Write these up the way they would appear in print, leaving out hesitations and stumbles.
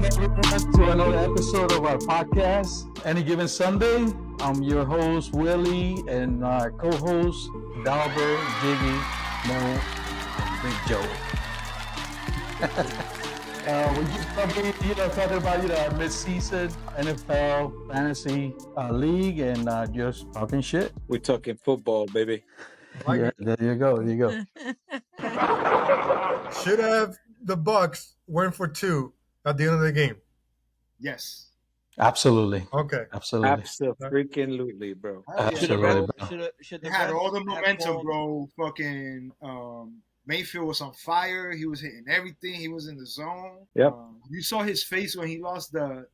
Welcome everyone to another episode of our podcast, Any Given Sunday. I'm your host, Willie, and our co-host, Dalber, Jiggy, Mo, and Big Joe. We're just talking, talking about, our mid-season NFL fantasy league and just talking shit. We're talking football, baby. Yeah, there you go. Should have the Bucs went for 2 at the end of the game? Yes. Absolutely. Okay. Absolutely. Absolutely, bro. Absolutely, bro. They had all the momentum, bro. Fucking Mayfield was on fire. He was hitting everything. He was in the zone. Yep. You saw his face when he lost the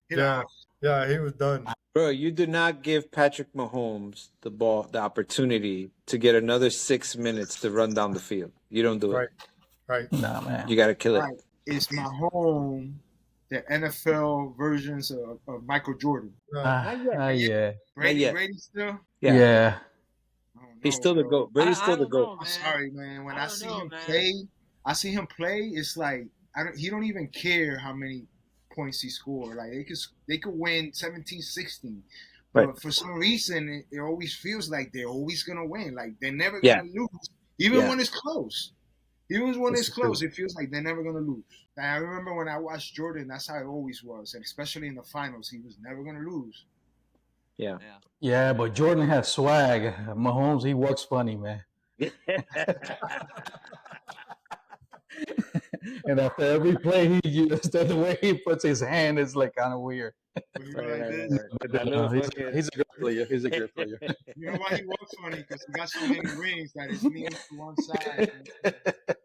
hit Yeah. out. Yeah, he was done. Bro, you do not give Patrick Mahomes the opportunity to get another 6 minutes to run down the field. You don't do it. Right. Nah, man. You got to kill it. Right. It's Mahomes, the NFL versions of Michael Jordan. Yeah. Brady still? Yeah. I don't know, He's still the bro. GOAT. Brady's still the don't know, GOAT. I'm sorry, man. When I see him play, it's like he don't even care how many points he scored. Like they could win 17-16. But Right. for some reason it always feels like they're always gonna win. Like they're never gonna lose. Even when it's close. Even when it's close, it feels like they're never gonna lose. Like, I remember when I watched Jordan, that's how it always was. And especially in the finals, he was never gonna lose. Yeah. Yeah, but Jordan has swag. Mahomes, he walks funny, man. And after every play, the way he puts his hand is like kind of weird. When he go like this, With that little He's fucking- a good player. He's a good player. you know why he walks funny? Because he got so many rings that his knees to one side.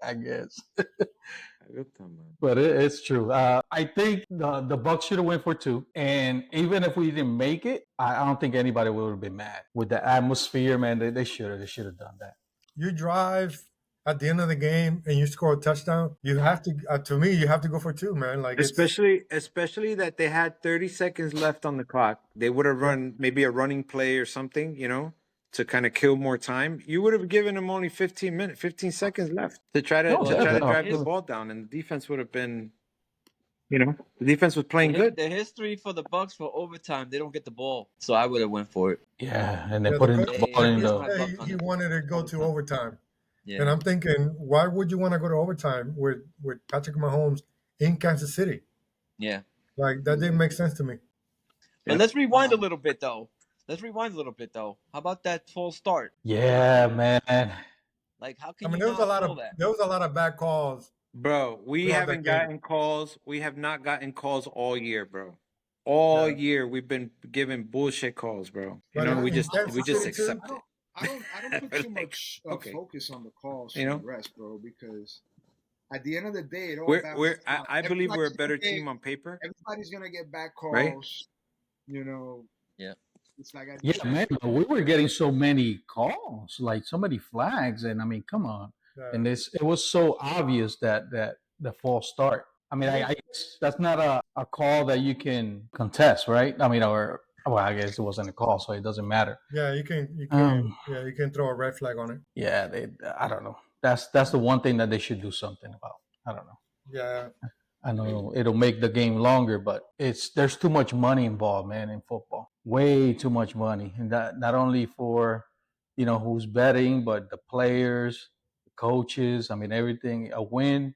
I guess. Good time, man. But it's true. I think the Bucs should have went for 2. And even if we didn't make it, I don't think anybody would have been mad. With the atmosphere, man, they should have done that. You drive at the end of the game and you score a touchdown, you have to, to me, you have to go for 2, man. Like Especially that they had 30 seconds left on the clock. They would have run maybe a running play or something, to kind of kill more time. You would have given them only 15 seconds left to try to drive the ball down, and the defense would have been, the defense was playing good. The history for the Bucs for overtime, they don't get the ball, so I would have went for it. Yeah, and then putting the ball in the. he wanted to go to overtime. Yeah. And I'm thinking, why would you want to go to overtime with Patrick Mahomes in Kansas City? Yeah. Like, that didn't make sense to me. But let's rewind a little bit, though. How about that false start? Yeah, man. Like, how can I mean, you there was a lot not of that? there was a lot of bad calls. Bro, we Throughout haven't that game. gotten calls. We have not gotten calls all year, bro. All year we've been given bullshit calls, bro. But We just Kansas City, accept it. I don't put too much Okay. focus on the calls for You know? the rest, bro, because at the end of the day, it all balances out. I believe we're a Everybody's better gonna get- team on paper. Everybody's gonna get back calls. Right? Yeah. It's like Yeah, man. But we were getting so many calls, like so many flags, and I mean, come on. Yeah. And it was so obvious that the false start. I mean, I guess that's not a call that you can contest, right? I mean, I guess it wasn't a call, so it doesn't matter. Yeah, you can you can throw a red flag on it. Yeah, I don't know. That's the one thing that they should do something about. I don't know. Yeah. I know it'll make the game longer, but there's too much money involved, man, in football. Way too much money, and that not only for who's betting, but the players, the coaches. I mean, everything. A win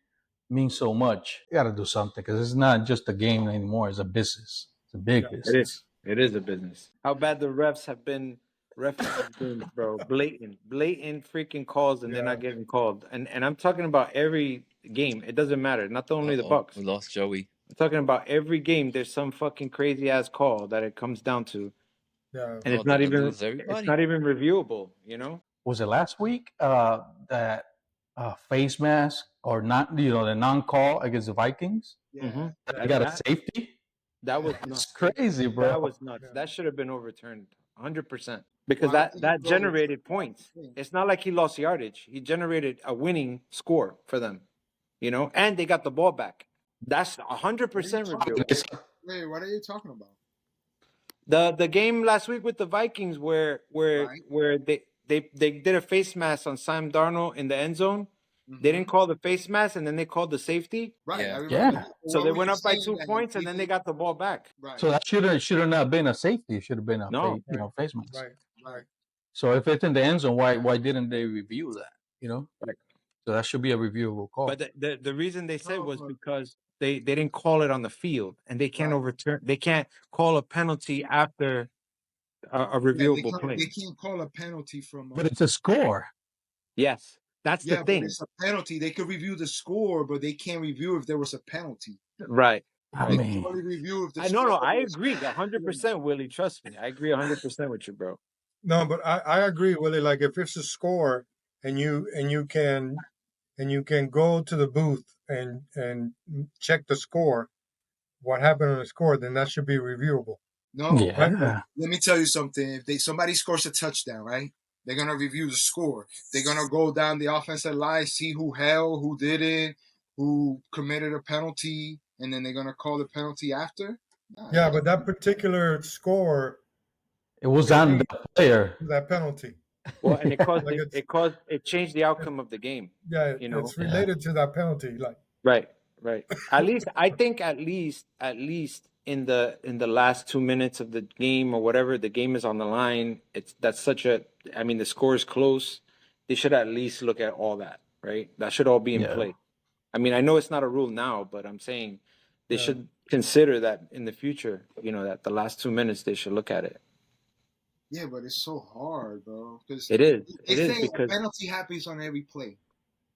means so much. You got to do something because it's not just a game anymore. It's a business. It's a big business. It is a business. How bad the refs have been, bro. Blatant freaking calls, and they're not getting called. And I'm talking about every game. It doesn't matter. Not only the Bucs. We lost Joey. I'm talking about every game. There's some fucking crazy ass call that it comes down to, Yeah. and Oh, it's not they even lose everybody? it's not even reviewable. Was it last week that face mask or not? The non-call against the Vikings. yeah. I got a safety. That was It's nuts. crazy, bro. That was nuts. Yeah. That should have been overturned 100% because Well, I think that it's generated over. points. It's not like he lost yardage. He generated a winning score for them, and they got the ball back. That's 100% reviewable. Wait, what are you talking about? The game last week with the Vikings where Right. they did a face mask on Sam Darnold in the end zone, They didn't call the face mask, and then they called the safety. Right. Yeah. I remember. Yeah. So What they were went you up by saying 2 that points, he and then they did- got the ball back. Right. So that should have not been a safety. It should have been a No. face mask. Right. Right. So if it's in the end zone, why didn't they review that? You know, Right. so that should be a reviewable call. But the reason they said No, was but- because they didn't call it on the field, and they can't Right. overturn. They can't call a penalty after a Yeah, reviewable play. they can't call a penalty from. But it's a score. Yes, that's Yeah, the but thing. it's a penalty. They could review the score, but they can't review if there was a penalty. Right. I They Right. can mean, only review if the No, score I was- agree 100%, Willie. Trust me, I agree 100% with you, bro. No, but I agree, Willie. Like if it's a score and you can go to the booth and check the score, what happened on the score, then that should be reviewable. No, yeah. let me tell you something. If somebody scores a touchdown, right? They're gonna review the score. They're gonna go down the offensive line, see who held, who did it, who committed a penalty, and then they're gonna call the penalty after. Nah, Yeah, but that particular score, It was on the player. that penalty, Well, and it caused Like it changed the outcome of the game. yeah, You know, it's related to that penalty. Like Right. At least I think at least in the last 2 minutes of the game or whatever, the game is on the line. That's such a. I mean, the score is close. They should at least look at all that, right? That should all be in Yeah. play. I mean, I know it's not a rule now, but I'm saying they Yeah. should consider that in the future. You know, that the last 2 minutes they should look at it. yeah, but it's so hard, bro. Because It is. they It is say because a penalty happens on every play.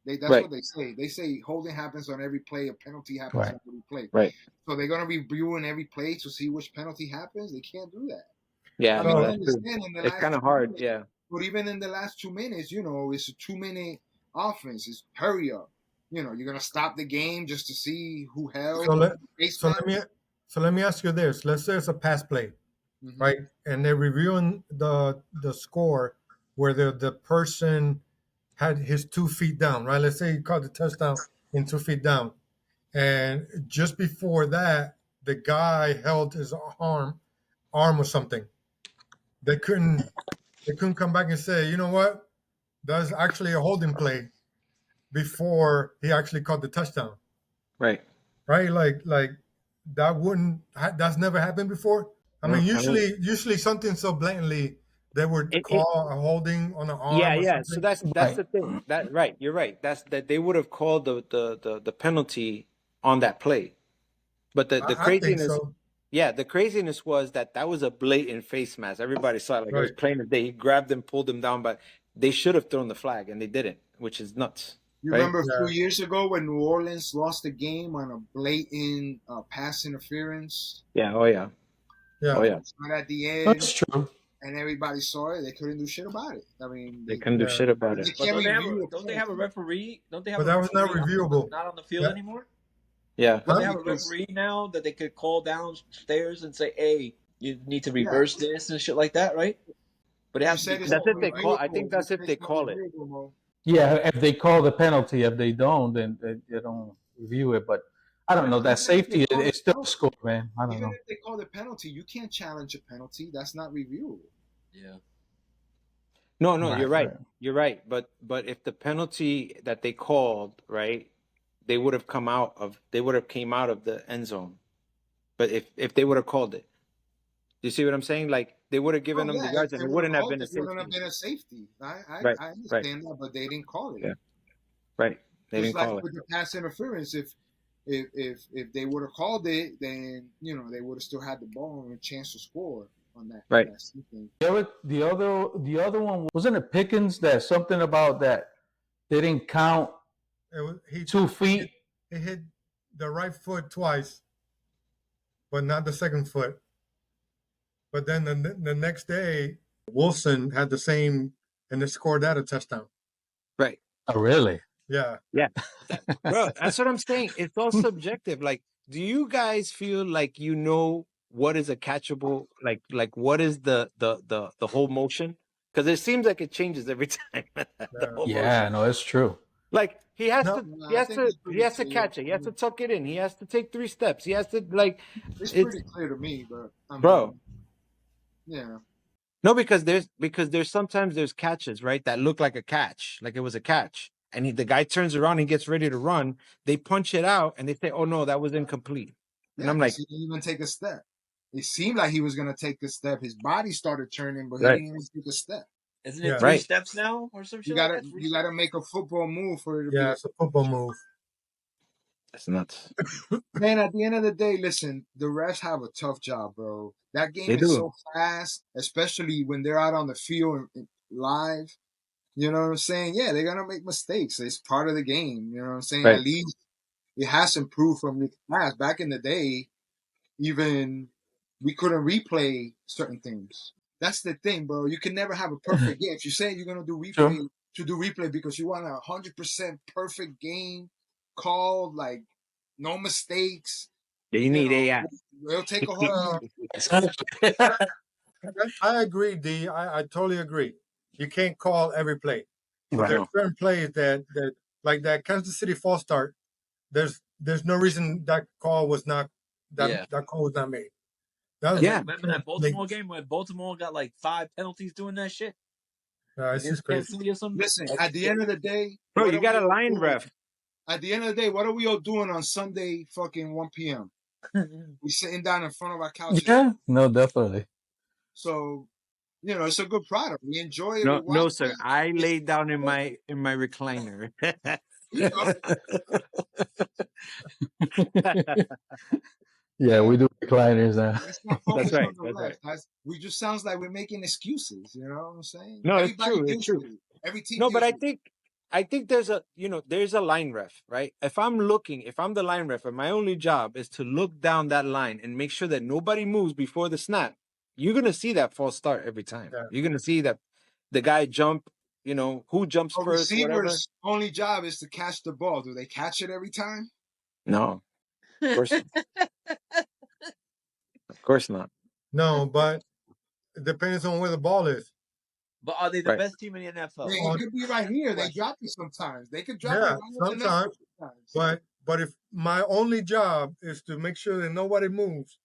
That's Right. what they say. They say holding happens on every play, a penalty happens Right. on every play. Right. So they're gonna be reviewing every play to see which penalty happens. They can't do that. yeah, I No, mean, I that's true. understand in the It's last kind of 2 hard. minutes, Yeah. but even in the last 2 minutes, it's a 2-minute offense. It's hurry up. You're gonna stop the game just to see who held. So let face so mask. let me ask you this. Let's say it's a pass play, Mhm. right? And they're reviewing the score where the person had his 2 feet down, right? Let's say he caught the touchdown in 2 feet down, and just before that, the guy held his arm or something. They couldn't come back and say, you know what, that's actually a holding play before he actually caught the touchdown, Right. right? Like that's never happened before. I No, mean, I don't- usually something so blatantly they would It- call a holding on the arm. Yeah, or yeah. So something. that's Right. the thing. That right. You're right. That's that they would have called the penalty on that play. But the I think craziness, so. yeah, the craziness was that was a blatant face mask. Everybody saw it like it was Right. plain as day. He grabbed him, pulled him down, but they should have thrown the flag and they didn't, which is nuts. You Right? remember a Yeah. few years ago when New Orleans lost the game on a blatant pass interference? Yeah. Oh yeah. Yeah. Oh yeah. It's not at the end, That's true. and everybody saw it. They couldn't do shit about it. I mean, They couldn't do Yeah. shit about they it. But can't don't review don't they have a referee? Don't they have But a that was not referee reviewable. not on the field Yeah. anymore? Yeah. Don't they have a Because- referee now that they could call downstairs and say, "Hey, you need to reverse this and shit like that," right? But it You has to said be it's That's not if they call. I reviewable. think that's if It's they not call it. reviewable, Mo. Yeah, if they call the penalty, if they don't, then they don't review it. But I don't know. That safety is still a score, man. I don't Even know. if they call the penalty, you can't challenge a penalty. That's not reviewable. Yeah. No, you're right. Right. You're right. But if the penalty that they called, right, they would have came out of the end zone. But if they would have called it, do you see what I'm saying? Like they would have given them the yards, and it wouldn't have been a It wouldn't have safety. been a safety. I Right, understand that, but they didn't call it. Yeah. Right? They It's didn't like call it. with the pass interference. If they would have called it, then they would have still had the ball and a chance to score on that. Right. That sequence. The other one wasn't it Pickens that something about that they didn't count He 2 feet. He hit the right foot twice, but not the second foot. But then the next day, Wilson had the same, and they scored that a touchdown. Right. Oh, really? Yeah. Bro, that's what I'm saying. It's all subjective. Like, do you guys feel like what is a catchable? Like what is the whole motion? Because it seems like it changes every time. The whole Yeah, motion. no, it's true. Like he has No. to, I think it's he has to pretty catch it. He has to tuck it in. He has to take 3 steps. He has to like, It's It's- pretty clear to me, but I mean, bro. yeah. No, because there's sometimes there's catches, right, that look like a catch, like it was a catch, and the guy turns around and gets ready to run. They punch it out and they say, "Oh no, that was incomplete." And Yeah, I'm like, he didn't even take a step. It seemed like he was gonna take a step. His body started turning, but he Right. didn't even take a step. Isn't it Yeah. 3 Right. steps now or some shit You like gotta that? 3 you gotta steps? make a football move for it to Yeah, be. it's a football move. that's nuts. Man, at the end of the day, listen, the refs have a tough job, bro. That game They is do. so fast, especially when they're out on the field live. You know what I'm saying? Yeah, they're gonna make mistakes. It's part of the game. You know what I'm saying? Right. At least it has improved from the past. Back in the day, even we couldn't replay certain things. That's the thing, bro. You can never have a perfect game. If you say you're gonna do replay, Sure. to do replay because you want 100% perfect game called, like no mistakes. They You need know, AI. it'll take a whole. I agree, D. I totally agree. You can't call every play. But Right. there's certain plays that like that Kansas City false start. There's no reason that call was not Yeah. that call was not made. That was, Yeah. Remember that Baltimore game when Baltimore got like 5 penalties doing that shit? it's just Against crazy. Kansas City or something? Listen, at the end of the day, Bro, what you are got we a all line doing? ref. At the end of the day, what are we all doing on Sunday fucking 1 p.m.? We sitting down in front of our couches. Yeah. No, definitely. So, you know, it's a good product. We enjoy it. No, We watch sir. it. I laid down in my recliner. You know, Yeah, we do recliners now. let's not That's focus right. on the That's right. rest. We just sounds like we're making excuses. You know what I'm saying? No, it's Everybody true. It's deals true. with it. Every team No, but deals with it. I think there's a line ref, right? If I'm the line ref, and my only job is to look down that line and make sure that nobody moves before the snap, you're gonna see that false start every time. Yeah. You're gonna see that the guy jump, who jumps A first, whatever. receiver's only job is to catch the ball. Do they catch it every time? No, of course not. Of course not. No, but it depends on where the ball is. But are they the Right. best team in the NFL? It could be right here. They drop it sometimes. They could drop it Yeah, right on the number sometimes. But if my only job is to make sure that nobody moves,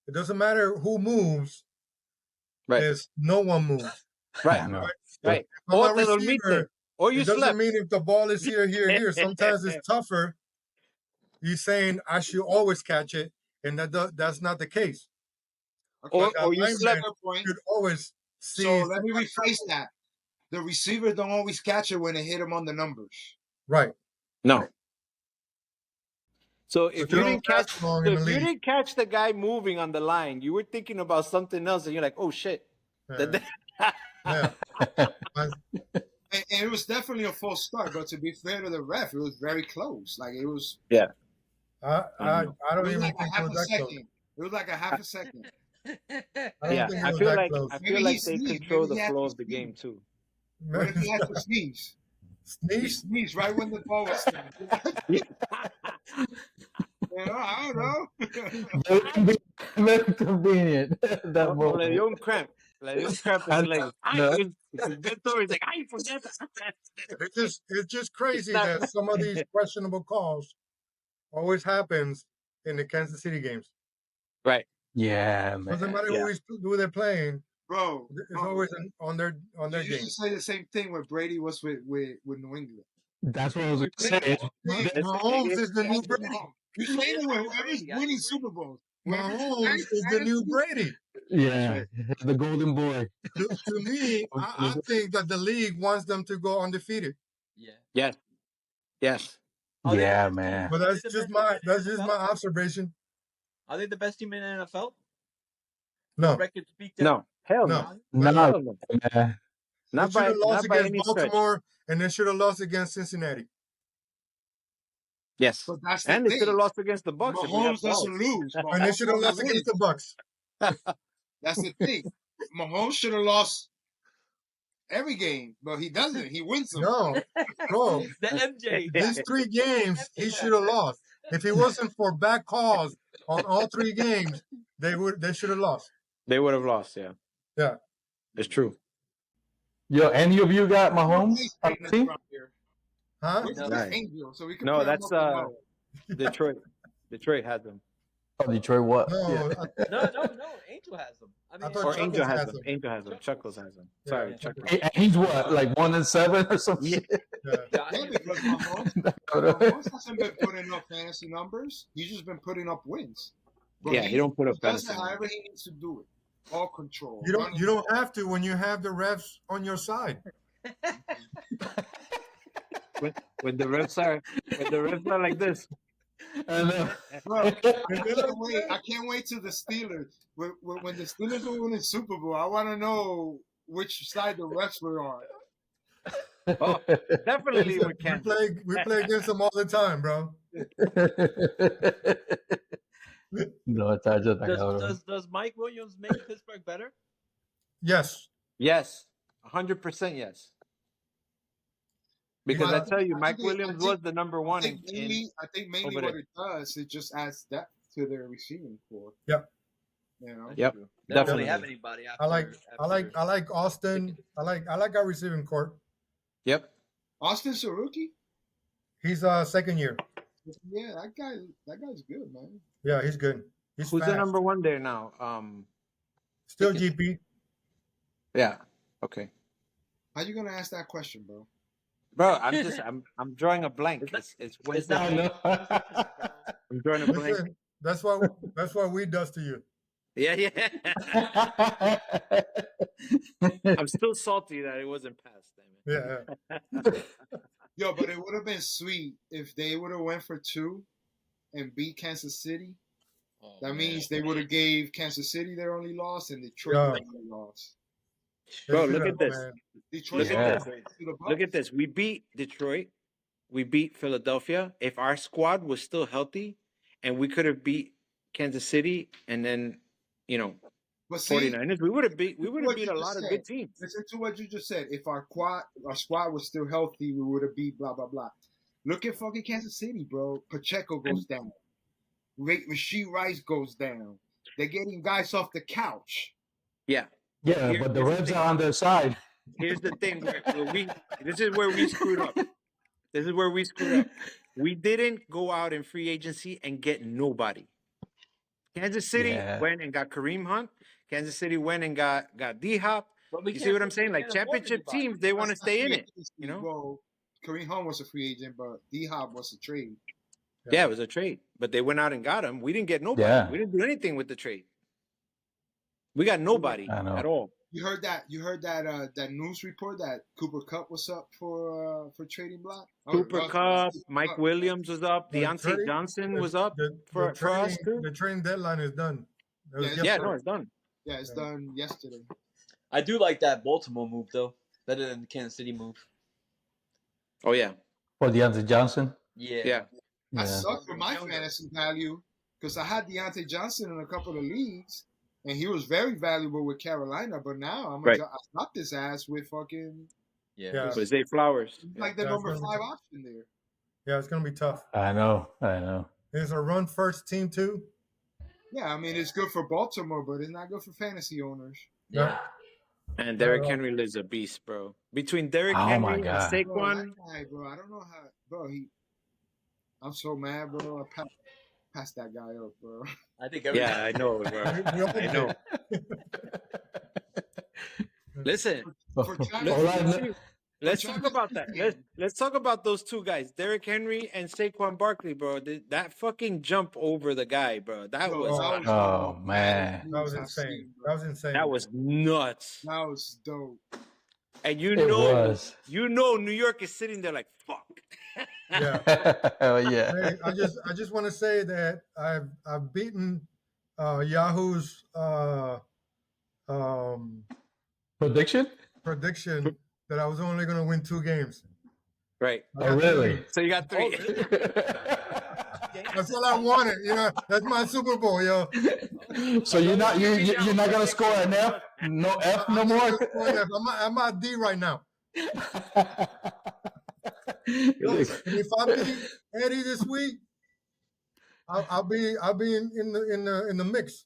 it doesn't matter who moves. Right. Is no one moves. Right. No. Right. I'm Or a te receiver. dormiste. Or you It doesn't slept. mean if the ball is here. Sometimes it's tougher. He's saying I should always catch it, and that's not the case. Or The you lineman slept. should always see. So let me rephrase that. The receivers don't always catch it when they hit them on the numbers. Right. No. So if you you don't didn't catch, last long in the league. didn't catch the guy moving on the line, you were thinking about something else, and you're like, "Oh shit!" Yeah. And it was definitely a false start, but to be fair to the ref, it was very close. Like it was. Yeah. I don't It was even like a think it half was a that second. close. It was like a half a second. I Yeah, don't think it I was feel that like close. I Maybe feel he like they sneezed. control Maybe the he had flow to of the sneeze. game too. What if he had to sneeze? He Sneeze? sneezed right when the ball was snapped. I don't know. Very convenient. That Le moment. dio un cramp. Le dio un cramp in the leg. No. He's like, "Ay, forget that." It's just crazy not- that some of these questionable calls always happens in the Kansas City games. Right. Yeah, Doesn't man. matter who they're playing. Bro, It's always on their you game. used to say the same thing when Brady was with New England. That's what I was saying. Mahomes is the new Brady. You say it when whoever's winning Super Bowls. Mahomes is the new Brady. Yeah, the golden boy. To me, I think that the league wants them to go undefeated. Yeah. Yes. Yes. Are they the Yeah, best team? man. But Are they that's the just best team in the my NFL? observation. Are they the best team in the NFL? No, Record speak that. No. Hell no. no. No, Hell no. man. They should have lost Not by against any stretch. Baltimore, and they should have lost against Cincinnati. Yes. But that's the And they should thing. have lost against the Bucs. if we had Mahomes doesn't balls. lose. And they Mahomes should have only lost against wins. the Bucs. That's the thing. Mahomes should have lost every game, but he doesn't. He wins them. No, bro. The MJ. These 3 games, he should have lost. If it wasn't for bad calls on all 3 games, they should have lost. They would have lost, yeah. Yeah. It's true. Yo, any of you got Mahomes He's on the team? around here. Huh? Where's the Right. Angel? So we can No, put him that's up and down. Detroit. Detroit had them. Oh, Detroit, what? No, Yeah. No. Angel has them. I mean, I thought Or Chuckles Angel has has them. them. Angel has them. Chuckles has them. Sorry, Yeah. Chuckles. And he's what, like 1-7 or some Yeah. shit? Yeah. Yeah, because Mahomes hasn't been putting up fantasy numbers. He's just been putting up wins. But Yeah, he don't put up he does it fantasy however he needs to do it. All control. You don't have to when you have the refs on your side. when the refs are like this. I know. Bro, I can't wait till the Steelers. When the Steelers will win the Super Bowl, I want to know which side the refs were on. Oh, definitely we can. We play against them all the time, bro. No, está yo está cabrón. Does Mike Williams make Pittsburgh better? Yes. Yes, 100% yes. Because I tell you, Mike think- Williams was the number one. I think mainly over what there. it does, it just adds depth to their receiving core. Yep. You know? Yep. They don't Definitely. really have anybody. I like Austin. I like our receiving court. Yep. Austin's a rookie. He's second year. Yeah, that guy's good, man. Yeah, he's good. He's Who's fast. the number one there now? Still GP. Yeah. Okay. How you gonna ask that question, bro? Bro, I'm drawing a blank. It's Wednesday. I know. I'm drawing a blank. Listen, that's why we does to you. Yeah. I'm still salty that it wasn't passed. Damn it. Yeah. Yo, but it would have been sweet if they would have went for 2 and beat Kansas City. That means they would have gave Kansas City their only loss and Detroit their only loss. Bro, look at this. Man. Detroit Look at lost to the Bucs. Look at this. We beat Detroit. We beat Philadelphia. If our squad was still healthy, and we could have beat Kansas City, and then, But see, 49ers, we would have beat what a you lot just of said. good teams. Listen to what you just said. If our squad was still healthy, we would have beat blah blah blah. Look at fucking Kansas City, bro. Pacheco goes down. Rasheed Rice goes down. They're getting guys off the couch. Yeah. Yeah, but the refs are on their side. Here's the thing. This is where we screwed up. This is where we screwed up. We didn't go out in free agency and get nobody. Kansas City went and got Kareem Hunt. Kansas City went and got D-Hop. You see what I'm saying? Like championship teams, they want to stay in it. Well, Kareem Hunt was a free agent, but D-Hop was a trade. Yeah, it was a trade. But they went out and got him. We didn't get nobody. Yeah. We didn't do anything with the trade. We got nobody at all. You heard that that news report that Cooper Kupp was up for trading block? Cooper Kupp, Mike Williams was up, Deontay Johnson was up for us too. The trading deadline is done. It's done. Yeah, it's done yesterday. I do like that Baltimore move though, better than the Kansas City move. Oh yeah. For Deontay Johnson. Yeah. I sucked for my fantasy value because I had Deontay Johnson in a couple of leagues, and he was very valuable with Carolina. But now I stopped his ass with fucking With Zay Flowers. like the number 5 option there. Yeah, it's gonna be tough. I know. It's a run first team too. Yeah, I mean it's good for Baltimore, but it's not good for fantasy owners. Yeah. And Derrick Henry is a beast, bro. Between Derrick Henry and Saquon. Bro, I don't know how. Bro, I'm so mad, bro. I passed that guy up, bro. I think I know, bro. I know. Listen, let's talk about that. Let's talk about those two guys, Derrick Henry and Saquon Barkley, bro. That fucking jump over the guy, bro. That was man. That was insane. That was insane. That was nuts. That was dope. And you know, New York is sitting there like, fuck. Yeah. Hell yeah. Hey, I just want to say that I've beaten Yahoo's Prediction that I was only going to win 2 games. Right. Oh, really? So you got 3. That's what I wanted. That's my Super Bowl, yo. So you're not gonna score an F? No F no more? I'm at D right now. If I beat Eddie this week, I'll be in the mix.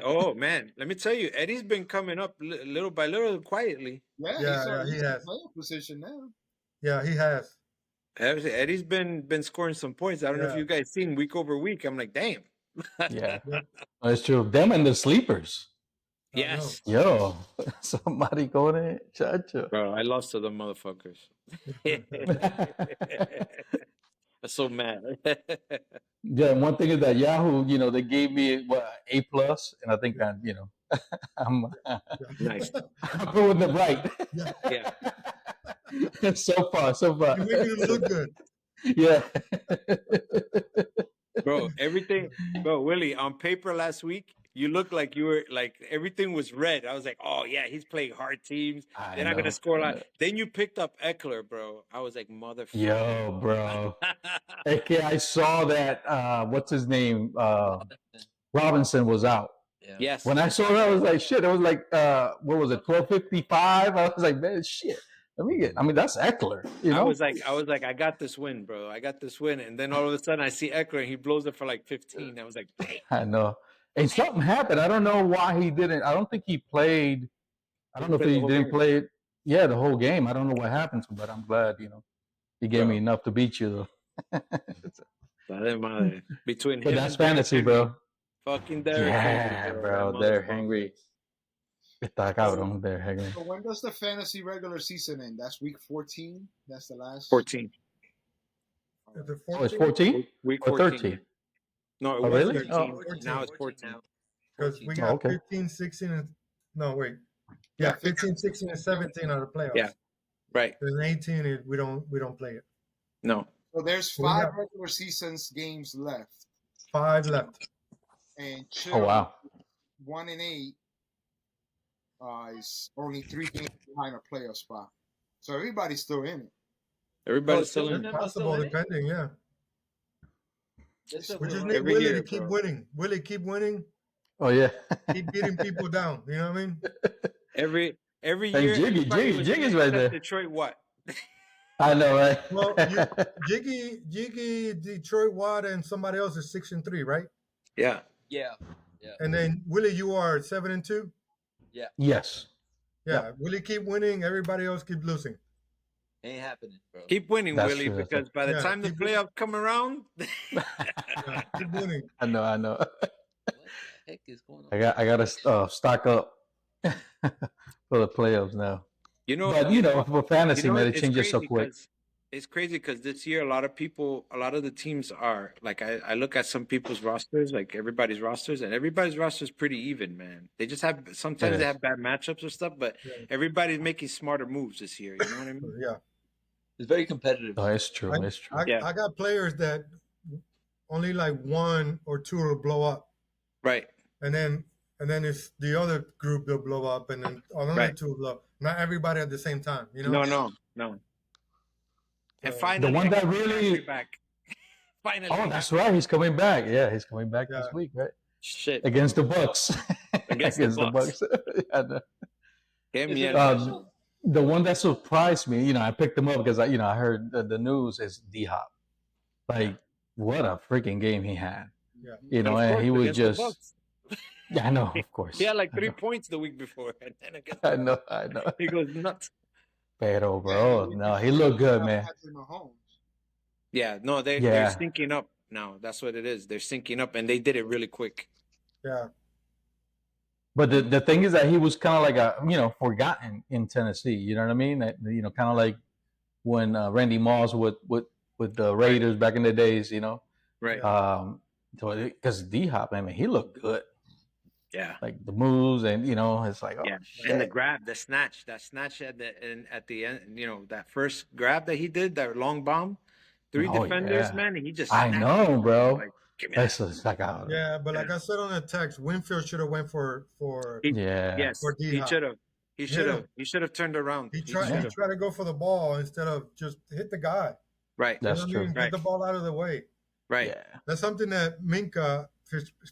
Oh man, let me tell you, Eddie's been coming up little by little, quietly. Yeah, he has. Player position now. Yeah, he has. Eddie's been scoring some points. I don't know if you guys seen week over week. I'm like, damn. Yeah, that's true. Them and the sleepers. Yes. Yo, somebody going in, chacho. Bro, I lost to the motherfuckers. I'm so mad. Yeah, and one thing is that Yahoo, they gave me what A+, and I think I'm Nice. I'm doing it right. Yeah. So far, so far. You're making it look good. Yeah. Bro, everything, bro, Willie, on paper last week, you looked like you were like everything was red. I was like, oh yeah, he's playing hard teams. They're not gonna score a lot. Then you picked up Eckler, bro. I was like, motherfucker. Yo, bro. Okay, I saw that what's his name? Robinson was out. Yeah. Yes. When I saw that, I was like, shit. It was like what was it, 12:55? I was like, man, shit. That's Eckler, I was like, I got this win, bro. I got this win. And then all of a sudden I see Eckler and he blows it for like 15. I was like, damn. I know. And something happened. I don't know why he didn't. I don't think he played. I don't know if he didn't play it. Yeah, the whole game. I don't know what happened to him, but I'm glad, he gave me enough to beat you, though. Between But him that's and fantasy, bro. fucking Derrick Henry, bro. Derrick Henry. Está cabrón, Derrick Henry. So when does the fantasy regular season end? That's week 14? That's the last? 14. Is it Oh, it's 14? 14? Week Or 14. 13? No, it Oh, was really? 13. Oh. Now it's 14. Because we got Oh, okay. 15, 16, and no, wait. Yeah, 15, 16, and 17 are the playoffs. Yeah. Right. And 18, we don't play it. No. So there's 5 regular seasons games left. 5 left. And Oh, wow. 1-8 is only 3 games behind a playoff spot. So everybody's still in it. Everybody's still in It's it. possible, depending, yeah. We just need Every Willie year, to keep bro. winning. Willie, keep winning. Oh, yeah. Keep beating people down. You know what I mean? Every Hey, year. Jiggy, everybody was Jiggy's winning right except there. Detroit what? I know, right? Well, Jiggy, Detroit, Watt, and somebody else is 6-3, right? Yeah. Yeah. And then Willie, you are 7-2. Yes. Yeah, Willie keep winning. Everybody else keep losing. Ain't happening, bro. Keep winning, That's Willie, true, that's because by the Yeah, time the keep playoffs come around, Yeah, keep winning. I know. What the heck is going on? I got to stock up for the playoffs now. But, for fantasy, man, it it's changes so crazy quick. It's crazy because this year a lot of the teams are like I look at some people's rosters, like everybody's rosters, and everybody's roster is pretty even, man. They just have sometimes they have bad matchups or stuff, but everybody's making smarter moves this year. You know what I mean? Yeah, It's very competitive. Oh, it's true. It's true. I got players that only like 1 or 2 will blow up, Right. and then it's the other group that blow up, and then another 2 will blow up. Not everybody at the same time, you know? No. And finally, The one that really back. Finally. Oh, that's right. He's coming back. Yeah, he's coming back this week, right? Shit. Against the Bucs. Against the Bucs. I know. Yeah, the one that surprised me, I picked him up because I heard the news is D-Hop. Like, what a freaking game he had. Yeah. And he was against the just. Bucs. Yeah, I know, of course. He had like 3 points the week before, and then against I know. he goes nuts. Pero, bro, no, he looked good, man. Yeah, no, they're syncing up now. That's what it is. They're syncing up, and they did it really quick. Yeah. But the thing is that he was kind of like forgotten in Tennessee. You know what I mean? Kind of like when Randy Moss with the Raiders back in the days. Right. Because D-Hop, I mean, he looked good. Yeah. Like the moves, and it's like, shit. And the grab, the snatch, at the end, that first grab that he did, that long bomb, 3 defenders, man, and he just. I know, bro. Like, give me That's that. just like, But like I said on the text, Winfield should have went for Yes, for he D-Hop. should have. He should have turned around. He tried to go for the ball instead of just hit the guy. Right. That's true. Get the ball out of the way. Right. Yeah. That's something that Minka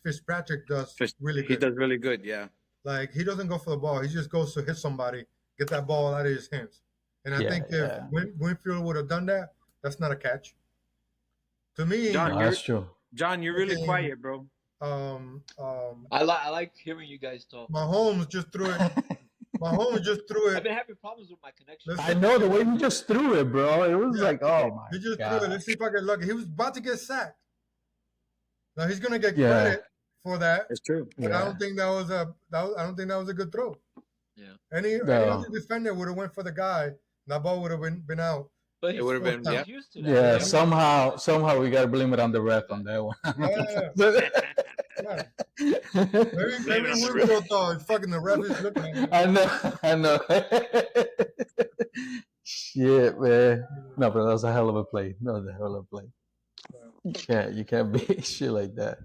Fitzpatrick does really good. He does really good, yeah. Like, he doesn't go for the ball. He just goes to hit somebody, get that ball out of his hands. And I think if Winfield would have done that, that's not a catch. To me, John, that's true. John, you're really quiet, bro. I like hearing you guys talk. Mahomes just threw it. I've been having problems with my connection. I know the way he just threw it, bro. It was like, oh my He just God. threw it. Let's see if I get lucky. He was about to get sacked. Now he's gonna get credit for that. It's true. But I don't think that was a. I don't think that was a good throw. Yeah. Any No. other defender would have went for the guy. That ball would have been out. But It would have been. he's Yeah. used to that. Yeah, Yeah. somehow we gotta blame it on the ref on that one. Yeah. Blame it Maybe on the Winfield thought fucking the ref is looking at me. I know. Shit, man. No, but that was a hell of a play. That was a hell of a play. You can't be shit like that.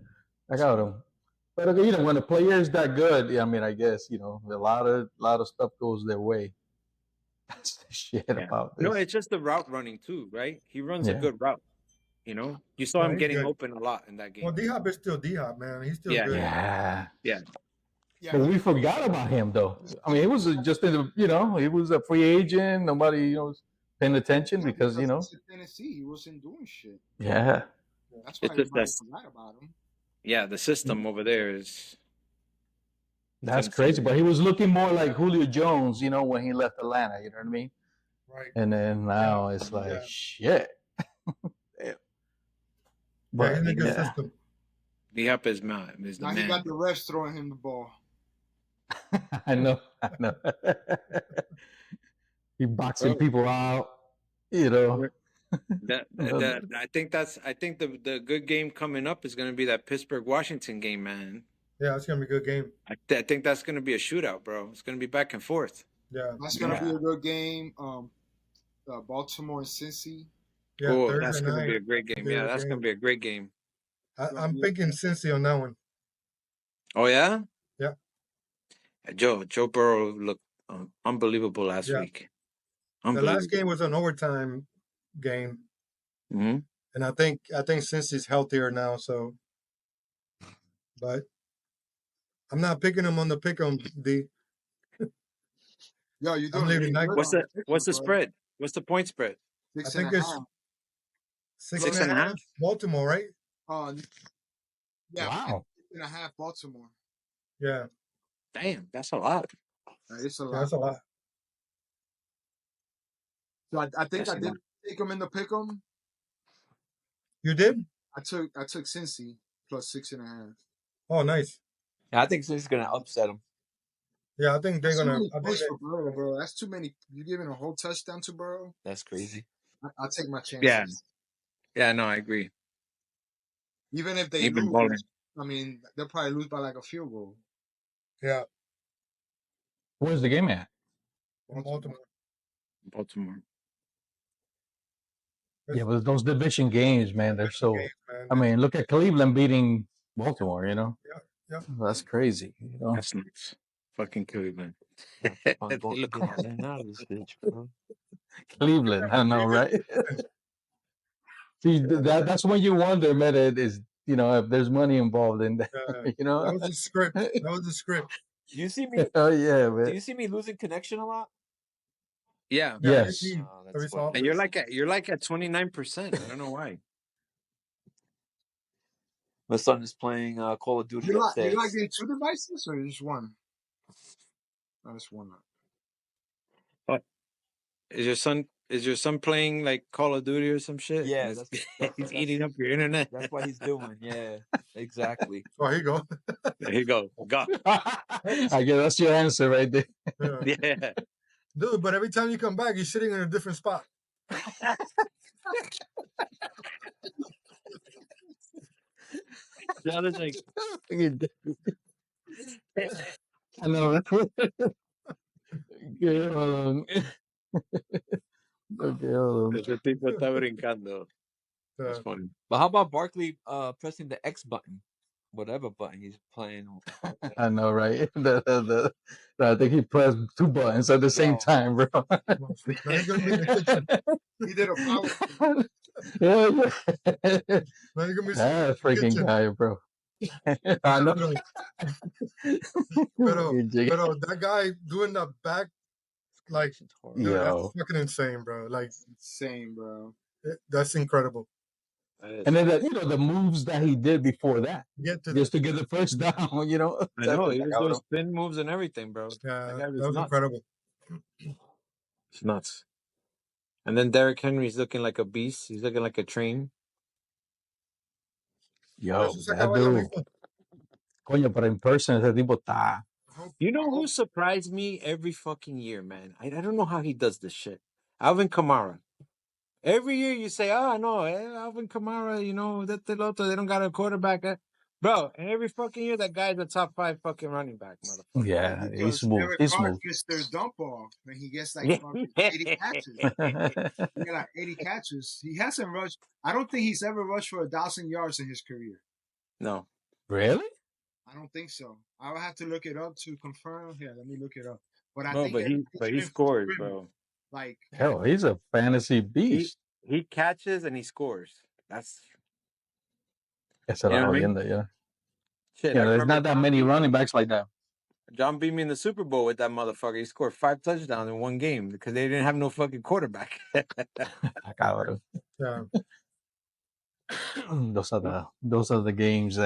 I got him. But when a player is that good, I mean, I guess a lot of stuff goes their way. That's the shit about this. No, it's just the route running too, right? He runs a Yeah. good route. You saw him he's getting good. open a lot in that game. Well, D-Hop is still D-Hop, man. He's still Yeah. good. Yeah. Yeah. But we forgot about him, though. I mean, he was just in the, he was a free agent. Nobody, was paying attention because, he's in Tennessee, he wasn't doing shit. Yeah. That's why everybody forgot about him. Yeah, the system over there is. That's crazy. But he was looking more like Julio Jones, when he left Atlanta. You know what I mean? Right. And then now it's like, shit. Damn. But he's in a good system. D-Hop is the Now man. he got the refs throwing him the ball. I know. He boxing people out, I think the good game coming up is going to be that Pittsburgh-Washington game, man. Yeah, it's gonna be a good game. I think that's going to be a shootout, bro. It's going to be back and forth. Yeah, that's gonna be a good game. Baltimore and Cincy. Yeah, that's going to be a great game. Yeah, that's going to be a great game. I'm picking Cincy on that one. Oh yeah. Yeah. Joe Burrow looked unbelievable last week. The last game was an overtime game, and I think Cincy's healthier now. So, but I'm not picking him on the pick 'em. D. Yo, you I'm leaving that. What's the spread? What's the point spread? I think it's 6.5. Baltimore, right? Yeah. Wow. 6.5 Baltimore. Yeah. Damn, that's a lot. It's a lot. That's a lot. So I think I did take him in the pick 'em. You did? I took Cincy plus 6.5. Oh, nice. Yeah, I think Cincy's gonna upset him. Yeah, I think they're gonna. For Burrow, bro. That's too many. You're giving a whole touchdown to Burrow. That's crazy. I'll take my chances. Yeah. No, I agree. Even if they lose, I mean, they'll probably lose by like a field goal. Yeah. Where's the game at? Baltimore. Yeah, but those division games, man, they're so. I mean, look at Cleveland beating Baltimore. Yeah. That's crazy. That's nuts. Fucking Cleveland. Cleveland, I know, right? See, that's when you wonder, man. It is, if there's money involved in that. That was the script. Do you see me? Oh yeah, man. Do you see me losing connection a lot? Yeah. Yes. And you're like at 29%. I don't know why. My son is playing Call of Duty upstairs. You like getting 2 devices or just one? No, just one. What? Is your son playing like Call of Duty or some shit? Yeah, he's eating up your internet. That's what he's doing. Yeah, exactly. Oh, here you go. There you go. I guess that's your answer right there. Yeah. Dude, but every time you come back, you're sitting in a different spot. The other's like, I know. Okay, hold on. Okay, hold on. ese tipo está brincando. That's Uh, funny. But how about Barkley pressing the X button, whatever button he's playing? I know, right? I think he pressed 2 buttons at the same time, bro. now he's gonna be in the kitchen. He did a power. Yeah. Now you're gonna be That freaking guy, bro. I know. Pero that guy doing the back, like, dude, Yo. that's fucking insane, bro. Like, Insane, bro. That's incredible. And then the moves that he did before that, To just to get the first down, I know. He was doing spin moves and everything, bro. Yeah, that was incredible. It's nuts. And then Derrick Henry's looking like a beast. He's looking like a train. Yo, that dude. Coño, pero en person ese tipo está. You know who surprised me every fucking year, man? I don't know how he does this shit. Alvin Kamara. Every year you say, oh, no, Alvin Kamara, you know, they don't got a quarterback. Bro, and every fucking year that guy's a top 5 fucking running back, motherfucker. Yeah, he's Because smooth. Derek He's Carr smooth. gets their dump off and he gets like Yeah. fucking 80 catches. He got like 80 catches. He hasn't rushed. I don't think he's ever rushed for 1,000 yards in his career. No. Really? I don't think so. I would have to look it up to confirm. Here, let me look it up. But I Bro, think but he scores, bro. like Hell, he's a fantasy beast. He catches and he scores. That's, Esa es you la know what I mean? jodienda, yeah. Shit, You I know, there's remember not that many running backs like that. John beat me in the Super Bowl with that motherfucker. He scored 5 touchdowns in one game because they didn't have no fucking quarterback. Está cabrón. Yeah. Those are the games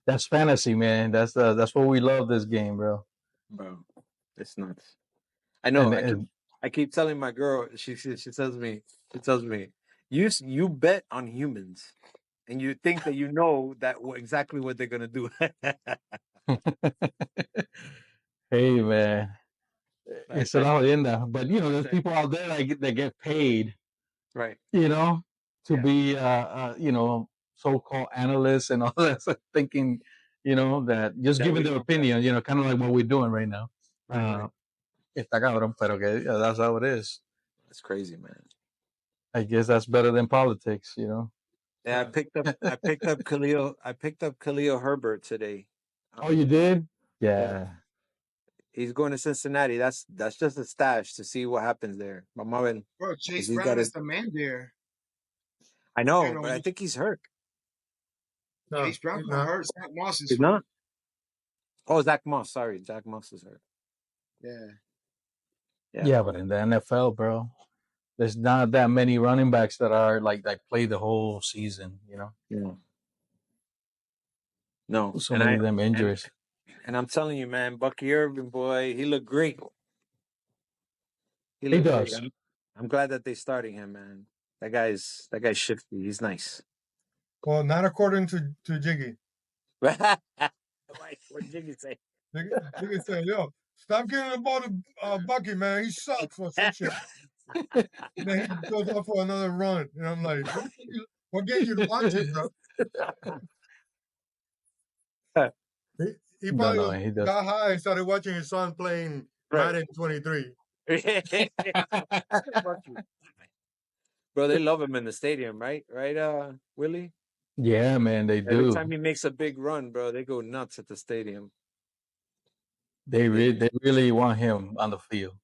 that's fantasy, man. That's what we love this game, bro. Bro, it's nuts. I know. And I keep telling my girl. She tells me. You bet on humans, and you think that you know that exactly what they're gonna do. hey, man, Like, it's la jodienda. But you know, there's people out there that get paid, right? you know, to Yeah. be you know, so-called analysts and all that, so thinking, you know, that just That giving we their know opinion, you know, kind of like what we're doing right now. right. Está cabrón, pero que yeah, that's how it is. That's crazy, man. I guess that's better than politics, you know. Yeah, I picked up Khalil Herbert today. Oh, you did? Yeah. Yeah. He's going to Cincinnati. That's just a stash to see what happens there. Vamos a ver. bro, Chase He's Brown got is it. the man there. I know, You know, but I think he's hurt. No, Chase Brown's he's not not. hurt. Zach Moss is He's hurt. not. Oh, Zach Moss. Sorry, Zach Moss is hurt. Yeah. Yeah, but in the NFL, bro, there's not that many running backs that are like play the whole season, you know. Yeah. No, So many of them injuries. and I'm telling you, man, Bucky Irving, boy, he looked great. He looked does. great. I'm glad that they're starting him, man. That guy's shifty. He's nice. Well, not according to Jiggy. What Jiggy say? Jiggy said, "Yo, stop giving the ball to Bucky, man. He sucks or some shit." And then he goes off for another run, and I'm like, "What game you watching, bro?" He No, probably he does. got high and started watching his son playing Madden 23. Bro, they love him in the stadium, right? Right, Willie? Yeah, man, they Every do. time he makes a big run, bro, they go nuts at the stadium. They really want him on the field.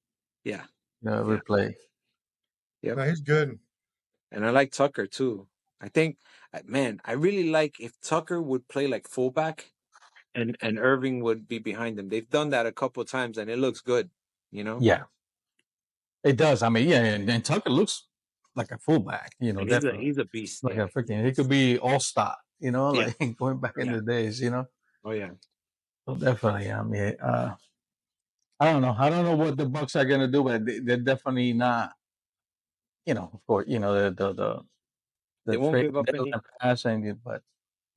Yeah. Every play. Yep. Man, he's good. And I like Tucker too. I think, man, I really like if Tucker would play like fullback and Irving would be behind him. They've done that a couple of times and it looks good, you know? Yeah, it does. I mean, yeah, and Tucker looks like a fullback, you know, definitely. He's a beast. Like Yeah. a freaking, he could be all-star, you know, like going back in the days, you know. Oh yeah. So definitely, I mean, I don't know. I don't know what the Bucs are gonna do, but they're definitely not. You know, of course, you know the They won't trade give up any. passing, but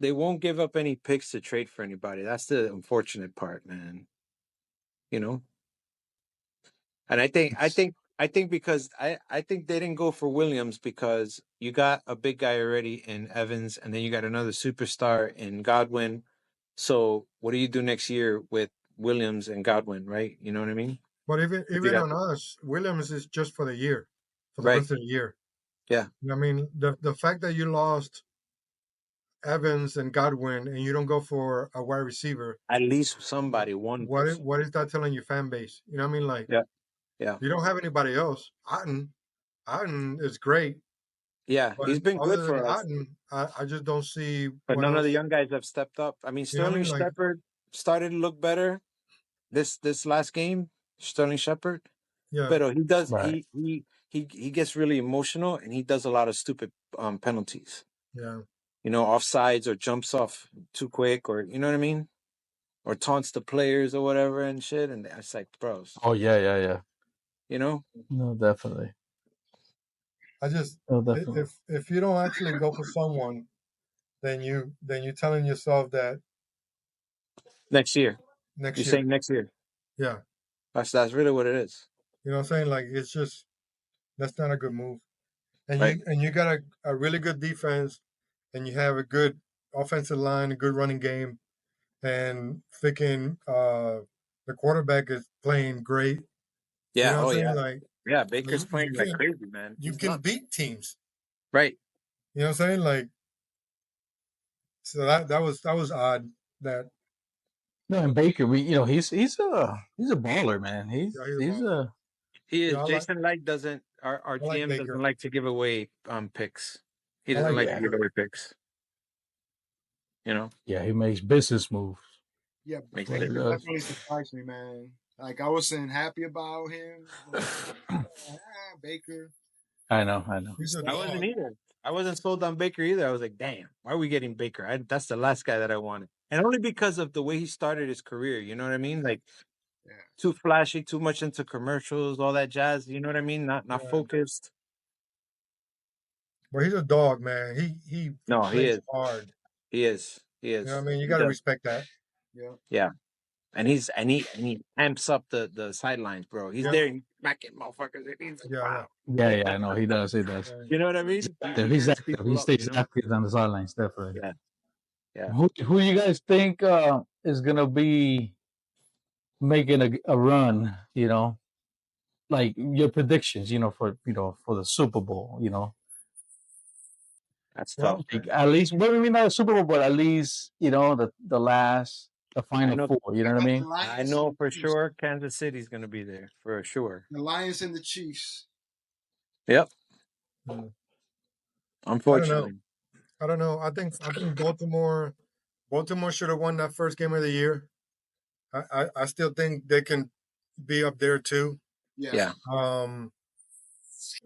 They won't give up any picks to trade for anybody. That's the unfortunate part, man. You know. And I think because I think they didn't go for Williams because you got a big guy already in Evans, and then you got another superstar in Godwin. So what do you do next year with Williams and Godwin, right? You know what I mean? But even on us, Williams is just for the year, for the rest of the year. Yeah. I mean, the fact that you lost Evans and Godwin and you don't go for a wide receiver, At least somebody, one person. what is that telling your fan base? You know what I mean? Like, Yeah. you don't have anybody else. Otten is great. Yeah, But he's been other good than for us. Otten, I just don't see. But what none of else. the young guys have stepped up. I mean, You know what I Sterling mean? Like, Shepard started to look better this last game. Sterling Shepard. yeah, But he does right. he gets really emotional and he does a lot of stupid penalties. yeah. You know, offsides or jumps off too quick, or you know what I mean, or taunts the players or whatever and shit. And it's like, bros, Oh yeah. you know, No, definitely. I just No, definitely. if you don't actually go for someone then you're telling yourself that Next year. next You're year. saying next year. Yeah. That's really what it is. You know what I'm saying? Like it's just that's not a good move. And Right. you got a really good defense and you have a good offensive line, a good running game, and thinking the quarterback is playing great. You Yeah. know what Oh, I'm saying? yeah. Like Yeah. Baker's you playing like can crazy, man. you He's can nuts. beat teams. Right. You know what I'm saying? Like so that was odd that No, and Baker, he's a baller, man. He's yeah, he's a he's baller. a He is. Yeah, Jason Light doesn't. Our I like GM doesn't Baker. like to give away picks. He I doesn't like like to yeah, give Baker. away picks. You know. yeah. He makes business moves. Yeah, Makes What he Baker sense. does. definitely surprised me, man. Like I wasn't happy about him. Baker. I know. He's a I wasn't dog. either. I wasn't sold on Baker either. I was like, damn, why are we getting Baker? That's the last guy that I wanted. And only because of the way he started his career. You know what I mean? Like Yeah. too flashy, too much into commercials, all that jazz. You know what I mean? Not Yeah. focused. But he's a dog, man. He No, he plays is. hard. He is. He You know what is. I mean? You He got to does. respect that. Yeah. Yeah. And he amps up the sidelines, bro. He's Yeah, there and smacking motherfuckers. And he's like, yeah. wow. Yeah. I know he does. He does. Yeah. You know what I mean? He's He active. He's amps active. He people up, you stays know? active on the sidelines, definitely. Yeah. Yeah. Who you guys think is gonna be making a run? Like your predictions. For the Super Bowl. That's tough, Well, man. Like, at least maybe not a Super Bowl, but at least the I final know four. You I know what I got the mean? I Lions and know the for Chiefs. sure Kansas City's gonna be there for sure. The Lions and the Chiefs. Yep. mm, I don't know. Unfortunately. I don't know. I think Baltimore should have won that first game of the year. I still think they can be up there too. Yeah. Yeah.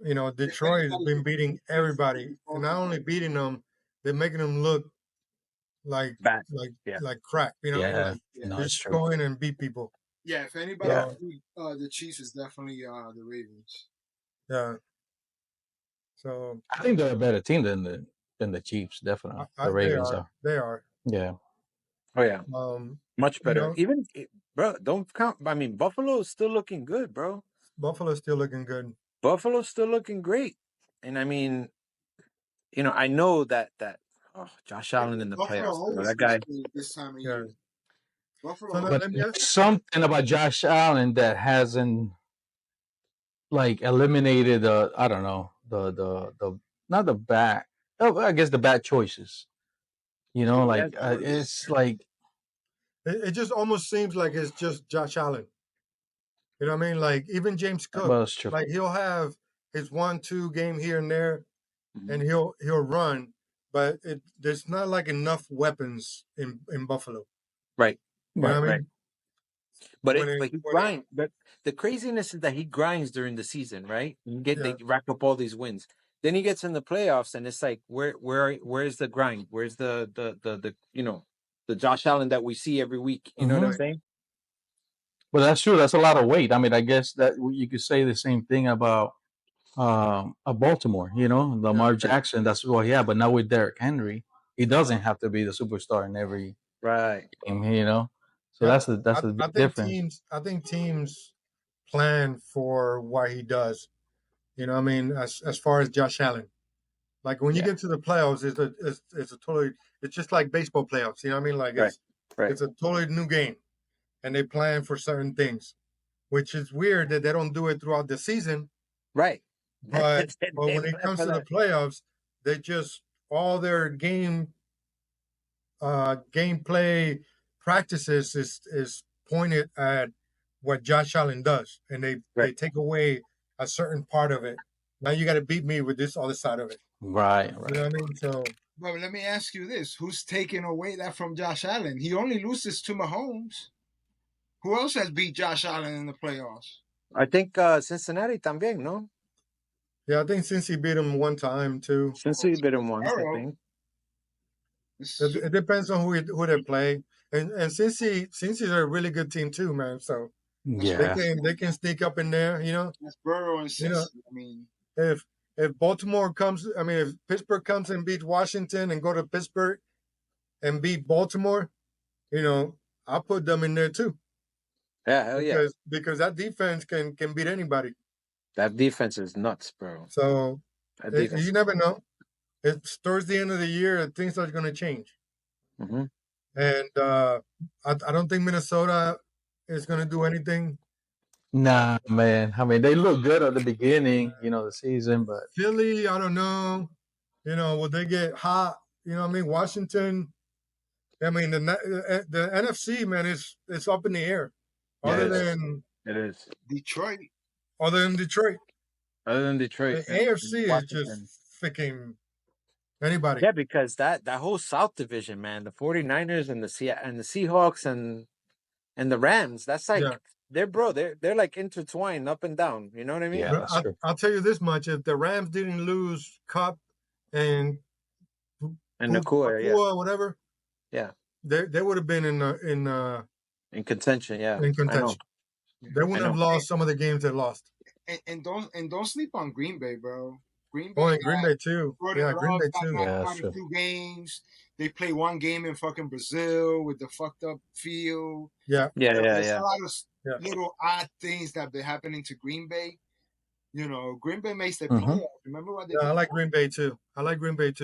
If Detroit has anybody been could beat beating Kansas City, everybody, it's and not only Baltimore. beating them, they're making them look like Bad. like Yeah. like crap. You know what I mean? Yeah, Like Yeah. no, they it's just true. go in and beat people. Yeah, if anybody Yeah, So could beat the Chiefs, is definitely the Ravens. yeah. So I think they're a better team than the Chiefs. Definitely, the they Ravens are. are. They are. Yeah, Oh yeah. Um, Much you better. know, Even bro, don't count. I mean, Buffalo's still looking good, bro. Buffalo's still looking good. Buffalo's still looking great. And I mean, I know that Josh Allen in the Buffalo playoffs, bro. always That gets guy. good this time of Yeah. year. Buffalo So always. but let me ask. there's something about Josh Allen that hasn't like eliminated I don't know the not the bad. Oh, I guess the bad choices. Yes. Like it's like It just almost seems like it's just Josh Allen. You know what I mean? Like even James Cook, well, it's true. like he'll have his 1-2 game here and there, and Mhm. he'll run, but there's not like enough weapons in Buffalo. Right. You know Right. what I Right. mean? But When it he when it grinds. But the craziness is that he grinds during the season, right? They yeah rack up all these wins. Then he gets in the playoffs, and it's like, where's the grind? Where's the Josh Allen that we see every week? You know what I'm Hmm. right saying? But that's true. That's a lot of weight. I mean, I guess that you could say the same thing about Baltimore. yeah Lamar Jackson. That's what he had. But now with Derrick Henry, he uh, doesn't have to be the superstar in every Right. game. So yeah. that's the I big think difference. teams plan for what he does. You know what I mean? As far as Josh Allen, like when you Yeah. get to the playoffs, it's a totally it's just like baseball playoffs. You know what I mean? Like Right. Right. it's a totally new game, and they plan for certain things, which is weird that they don't do it throughout the season. Right. But They when it plan comes for to the that. playoffs, they just all their gameplay practices is pointed at what Josh Allen does, and they Right. take away a certain part of it. Now you got to beat me with this other side of it. Right. You know Right. what I mean? So But let me ask you this: who's taking away that from Josh Allen? He only loses to Mahomes. Who else has beat Josh Allen in the playoffs? I think Cincinnati también, no? yeah, I think since he beat him one time too, Cincinnati beat him once, I Burrow. think. it depends on who they play. And since he's a really good team too, man. So Yeah. they can sneak up in there. That's Burrow and You know Cincy. I mean, if if Baltimore comes, I mean if Pittsburgh comes and beats Washington and go to Pittsburgh and beat Baltimore, I'll put them in there too. Yeah, hell yeah. Because that defense can beat anybody. That defense is nuts, bro. So That defense. you never know. It's towards the end of the year, things are going to change. Mm-hmm. And I don't think Minnesota is going to do anything. Nah, man. I mean, they look good at the beginning, the season, but Philly, I don't know. Will they get hot? Washington. I mean, the NFC, man, it's up in the air. Yeah, Other it is. than It is. Detroit. other than Detroit, Other than the Detroit, AFC is Washington. just freaking anybody. Yeah, because that whole South division, man, the 49ers and the Seahawks and the Rams, that's like Yeah. they're like intertwined up and down. You know what I mean? yeah, But that's true. I'll tell you this much: if the Rams didn't lose Cup and And Nakua, yeah, whatever, yeah, they would have been in contention. Yeah, contention. They wouldn't have lost some of the games they lost. And don't sleep on Green Bay, bro. Green Oh, Bay. and Green Bay too. Yeah, Green Bay too. Yeah, that's true. 2 games. They play 1 game in fucking Brazil with the fucked up field. Yeah. There's yeah. a lot of little odd things that have been happening to Green Bay. Green Bay makes the playoffs. Remember what they did? I like Green Bay too.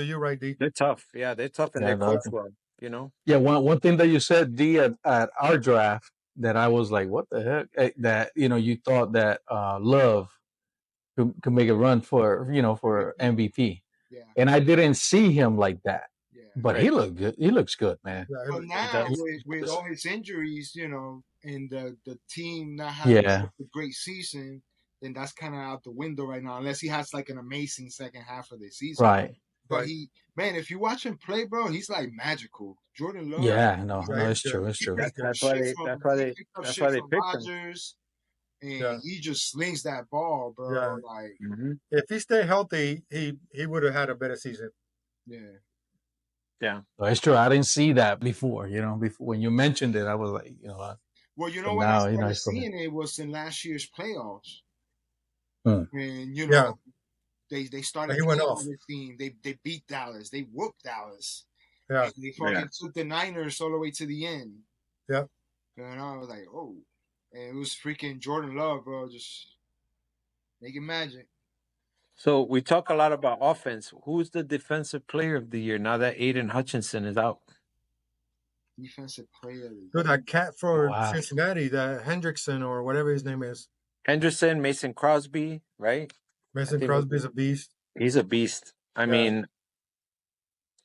You're right, D. They're tough. Yeah, they're tough, and Yeah, they're coached well. Yeah, one thing that you said, D, at our draft, that I was like, what the heck? That you thought that Love could make a run for MVP, and I didn't see him like that. Yeah. But he looked good. He looks good, man. Yeah, But now with all his injuries, and the team not having a great season, then that's kind of out the window right now. Unless he has like an amazing second half of the season, Right? But if you watch him play, bro, he's like magical. Jordan Love. Yeah, no, it's true. It's true. That's why they picked Rodgers, and he just slings that ball, bro. Yeah. Like, if he stayed healthy, he would have had a better season. Yeah. So it's true. I didn't see that before. Before when you mentioned it, I was like, well, when I now, started seeing it was in last year's playoffs, Hmm. and they started. He went off. This team. They beat Dallas. They whooped Dallas. Yeah. And they fucking took the Niners all the way to the end. Yep. And I was like, oh, and it was freaking Jordan Love, bro, just making magic. So we talk a lot about offense. Who's the defensive player of the year now that Aiden Hutchinson is out? Defensive player. Dude, that cat for Cincinnati, that Hendrickson or whatever his name is. Henderson, Mason Crosby, right? Mason Crosby's a beast. He's a beast. I mean,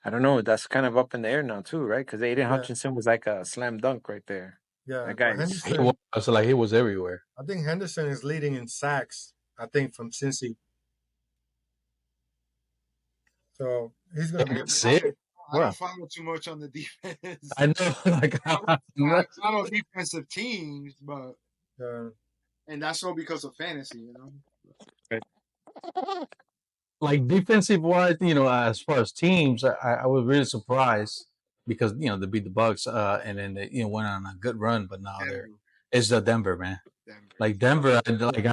I don't know. That's kind of up in the air now too, right? Because Aiden Hutchinson was like a slam dunk right there. Yeah, that guy. He was everywhere. I think Henderson is leading in sacks. I think from Cincy. So he's gonna be sick. I don't follow too much on the defense. I know, like not on defensive teams, but and that's all because of fantasy, Like defensive wise, as far as teams, I was really surprised because they beat the Bucs, and then they went on a good run, but now it's the Denver, man. Like Denver,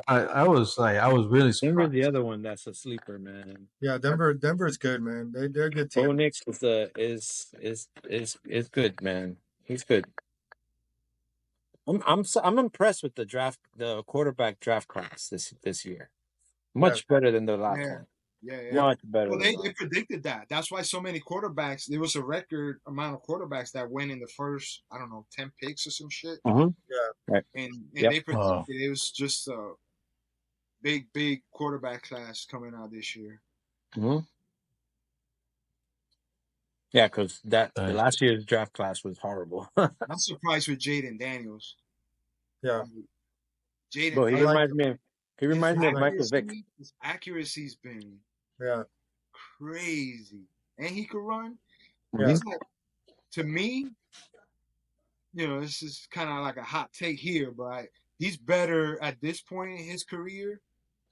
I was really surprised. Denver's the other one that's a sleeper, man. Yeah, Denver's good, man. They're a good team. Bo Nix is good, man. He's good. I'm impressed with the quarterback draft class this year. Much better than the last one. Yeah. Much better. Well, they predicted that. That's why so many quarterbacks. There was a record amount of quarterbacks that went in the first, 10 picks or some shit. Yeah. Right. And they predicted it was just a big quarterback class coming out this year. Yeah, because the last year's draft class was horrible. I'm surprised with Jaden Daniels. Yeah. Jaden. Bro, he reminds me of Michael Vick. His accuracy's been crazy, and he could run. Yeah. He's like, to me, this is kind of like a hot take here, but he's better at this point in his career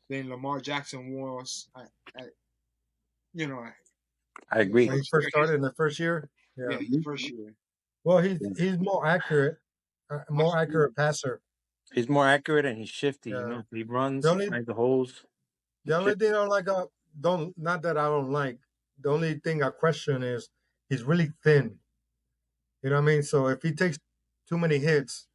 than Lamar Jackson was. I agree. When he first started in the first year. Yeah, his first year. Well, he's more accurate, passer. He's more accurate and he's shifty. He runs, finds the holes. The only thing I like, not that I don't like. The only thing I question is he's really thin. You know what I mean? So if he takes too many hits,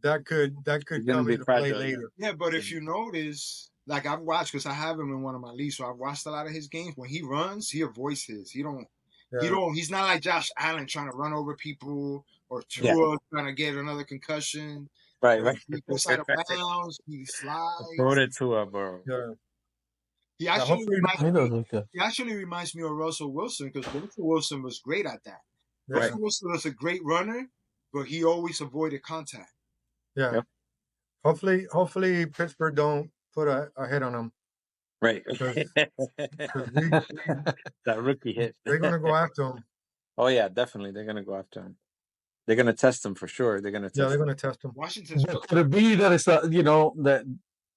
that could He's gonna come be into play fragile. later. Yeah, but if you notice, like I've watched because I have him in one of my leagues, so I've watched a lot of his games. When he runs, he avoids his. Yeah. He's not like Josh Allen trying to run over people or Yeah. Tua trying to get another concussion. Right, Or right. if he goes out of bounds, he Throw slides. it to her, bro. Yeah. He Yeah. actually Hopefully, reminds He does me. look good. He actually reminds me of Russell Wilson because Russell Wilson was great at that. yeah. Right. Russell Wilson was a great runner, but he always avoided contact. Yeah. Yep. Hopefully Pittsburgh don't put a hit on him Right. because That rookie hit. they're gonna go after him. Oh yeah, definitely. They're gonna go after him. They're gonna test him for sure. They're gonna Yeah, test they're him. gonna test him. Washington's But could it be that it's that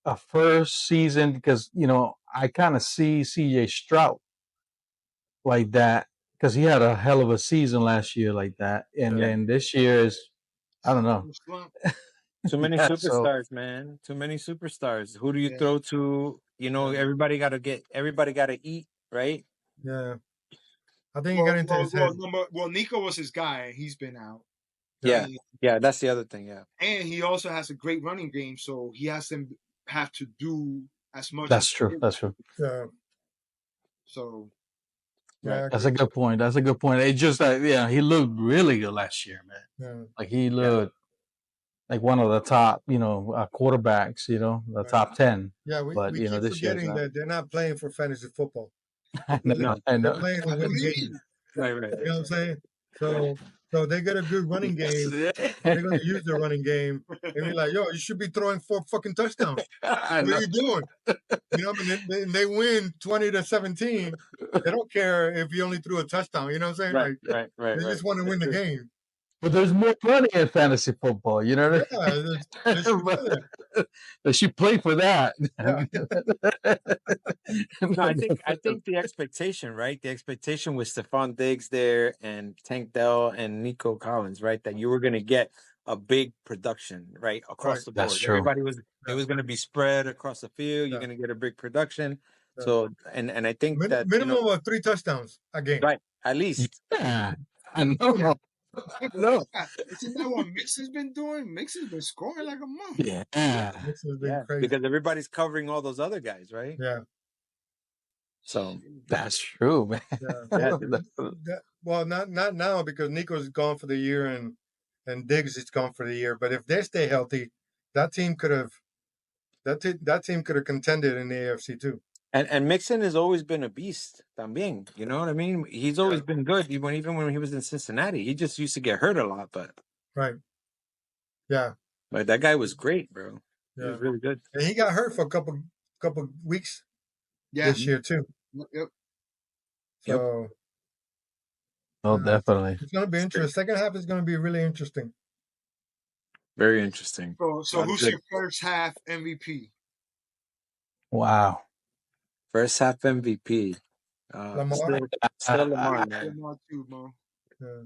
a first season, because I kind of see CJ Stroud like that, because he had a hell of a season last year like that, and Yeah. then this year is, I don't know. Too many Yeah, so superstars, man. Too many superstars. Who do you Yeah. throw to? Everybody gotta eat, right? Yeah. I think he got into his head. Nico was his guy. He's been out. Yeah. And, Yeah, that's the other thing, yeah. and he also has a great running game, so he has to have to do as much. that's as true. he That's true. Yeah. So Yeah. That's a good point. That's a good point. It's just that he looked really good last year, man. Yeah. Like he looked like one of the top, quarterbacks, the top 10. Yeah. We But keep this year's forgetting not. that they're not playing for fantasy football. I know. No. I They're know. playing to win games. Right. You know what I'm saying? So they get a good running game. They're gonna use their running game and be like, yo, you should be throwing 4 fucking touchdowns. I What know. are you doing? And they win 20-17. They don't care if you only threw a touchdown. You know what I'm saying? Right. They just want to win the game. But there's more money in fantasy football, you know what Yeah, I mean? they should do that. They should play for that. Yeah. No, I think the expectation, right? The expectation with Stephon Diggs there and Tank Dell and Nico Collins, right? That you were gonna get a big production, right? Across Right. the board. That's true. Everybody it was gonna be spread across the field. You're Yeah. gonna get a big production. Yeah. So and I think that Minimum of 3 touchdowns a game. right, at least. Yeah, I know. No. Isn't that what Mix has been doing? Mix has been scoring like a month. Yeah. This has been Yeah, crazy. because everybody's covering all those other guys, right? Yeah. So That's true, man. Yeah. Well, not now because Nico's gone for the year and Diggs is gone for the year. But if they stay healthy, that team could have contended in the AFC too. and Mixon has always been a beast, también. You know what I mean? He's always been good, even when he was in Cincinnati. He just used to get hurt a lot, but Yeah. But that guy was great, bro. He Yeah. was really good. And he got hurt for a couple weeks Yeah. this year too. Yep. So Oh, definitely. it's going to be interesting. Second half is going to be really interesting. Very interesting. So who's your first half MVP? Wow. First half MVP. Lamar? Still Lamar, man. Lamar too, Mo.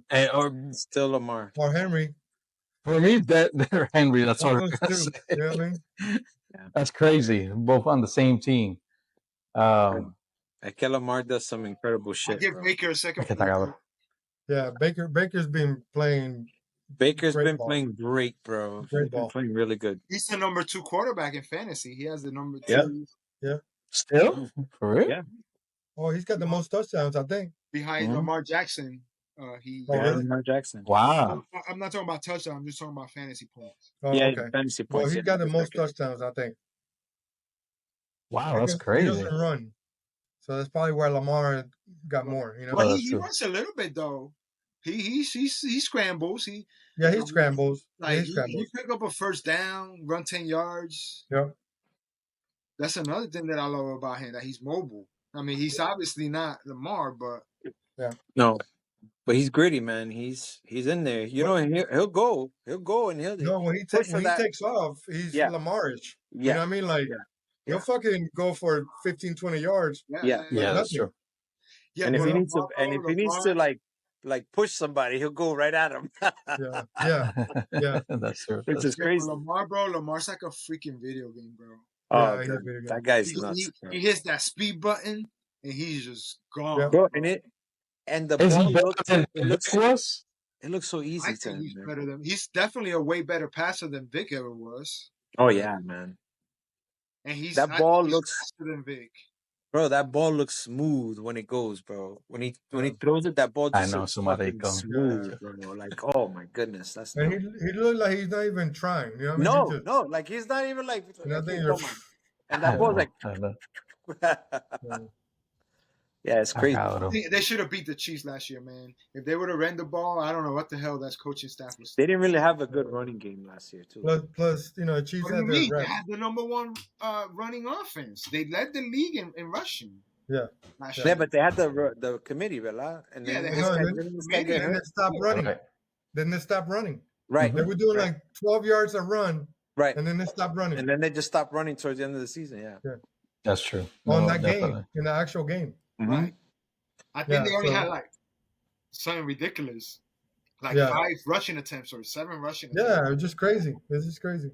Hey, or Still Lamar. Or Henry. for me, that Henry. That's all I'm Those gonna two. say. You know what I mean? That's crazy. Both on the same team. Lamar does some incredible I'll shit, give bro. Baker a second. I can talk about. Yeah, Baker's been playing. Baker's Great been ball. playing great, bro. Great He's been ball. playing really good. He's the number 2 quarterback in fantasy. He has the number 2 Yeah. Still for real? Yeah. Oh, he's got the most touchdowns, I think. behind Mhm. Lamar Jackson. Oh, Yeah, really? Lamar Jackson. Wow. I'm not talking about touchdown. I'm just talking about fantasy points. Oh, Yeah, okay. fantasy Well, points. he's yeah, got the he's most second. touchdowns, I think. Wow, that's He crazy. doesn't run. So that's probably where Lamar got more, you know? But that's he true. runs a little bit though. He scrambles. He Scrambles. like He scrambles. he pick up a first down, run 10 yards. Yeah. That's another thing that I love about him, that he's mobile. I mean, he's obviously not Lamar, but No, but he's gritty, man. He's in there. You know, and he'll go, and he'll. No, when he push for that. takes off, he's Yeah. Lamarish. You Yeah. know what I mean? Like, Yeah. he'll fucking go for 15, 20 yards. Yeah. Yeah, that's nothing. true. Yeah, And if but he needs to, Lamar, and if he needs to like push somebody, he'll go right at him. Yeah. That's true. Which is yeah, crazy. Lamar's like a freaking video game, bro. Oh, Yeah, he's God, really good. that guy's nuts, He hits that speed button and he's just gone. Yeah. bro. And the Is ball he better looks. than It looks. Bucs was? It looks so I easy to think him, he's man. better than. He's definitely a way better passer than Vic ever was, Oh yeah, man. and That I think ball he's looks, faster than Vic. bro. That ball looks smooth when it goes, bro. When he Yeah. throws it, that ball I just know looks somebody fucking come. Yeah. smooth, bro. Like, oh my goodness, that's And dope. he looked like he's not even trying. You know what I mean? He No, just, no, like he's not even like, and I okay, think you're, come on. And I that ball's know. like, I know. yeah, it's I crazy. got him. They should have beat the Chiefs last year, man. If they would have ran the ball, I don't know what the hell that coaching staff was. They didn't really have a good running game last year, too. plus, you know, Chiefs What do you had their mean? They reps. had the number one running offense. They led the league in rushing. Yeah. Last Yeah, year. but they had the committee, ¿verdad? And Yeah, then they this had guy, the didn't this guy committee get Then they hurt? stopped running. Right. Then they stopped running. Right, They were doing right, like 12 yards a run, right. and then they stopped running. And then they just stopped running towards the end of the season. Yeah. That's true. On No, that definitely. game, in the actual game. Mm-hmm. Right. I think Yeah, they only so- had like something ridiculous, like Yeah. 5 rushing attempts or 7 rushing Yeah, attempts. it's just crazy. It's just crazy.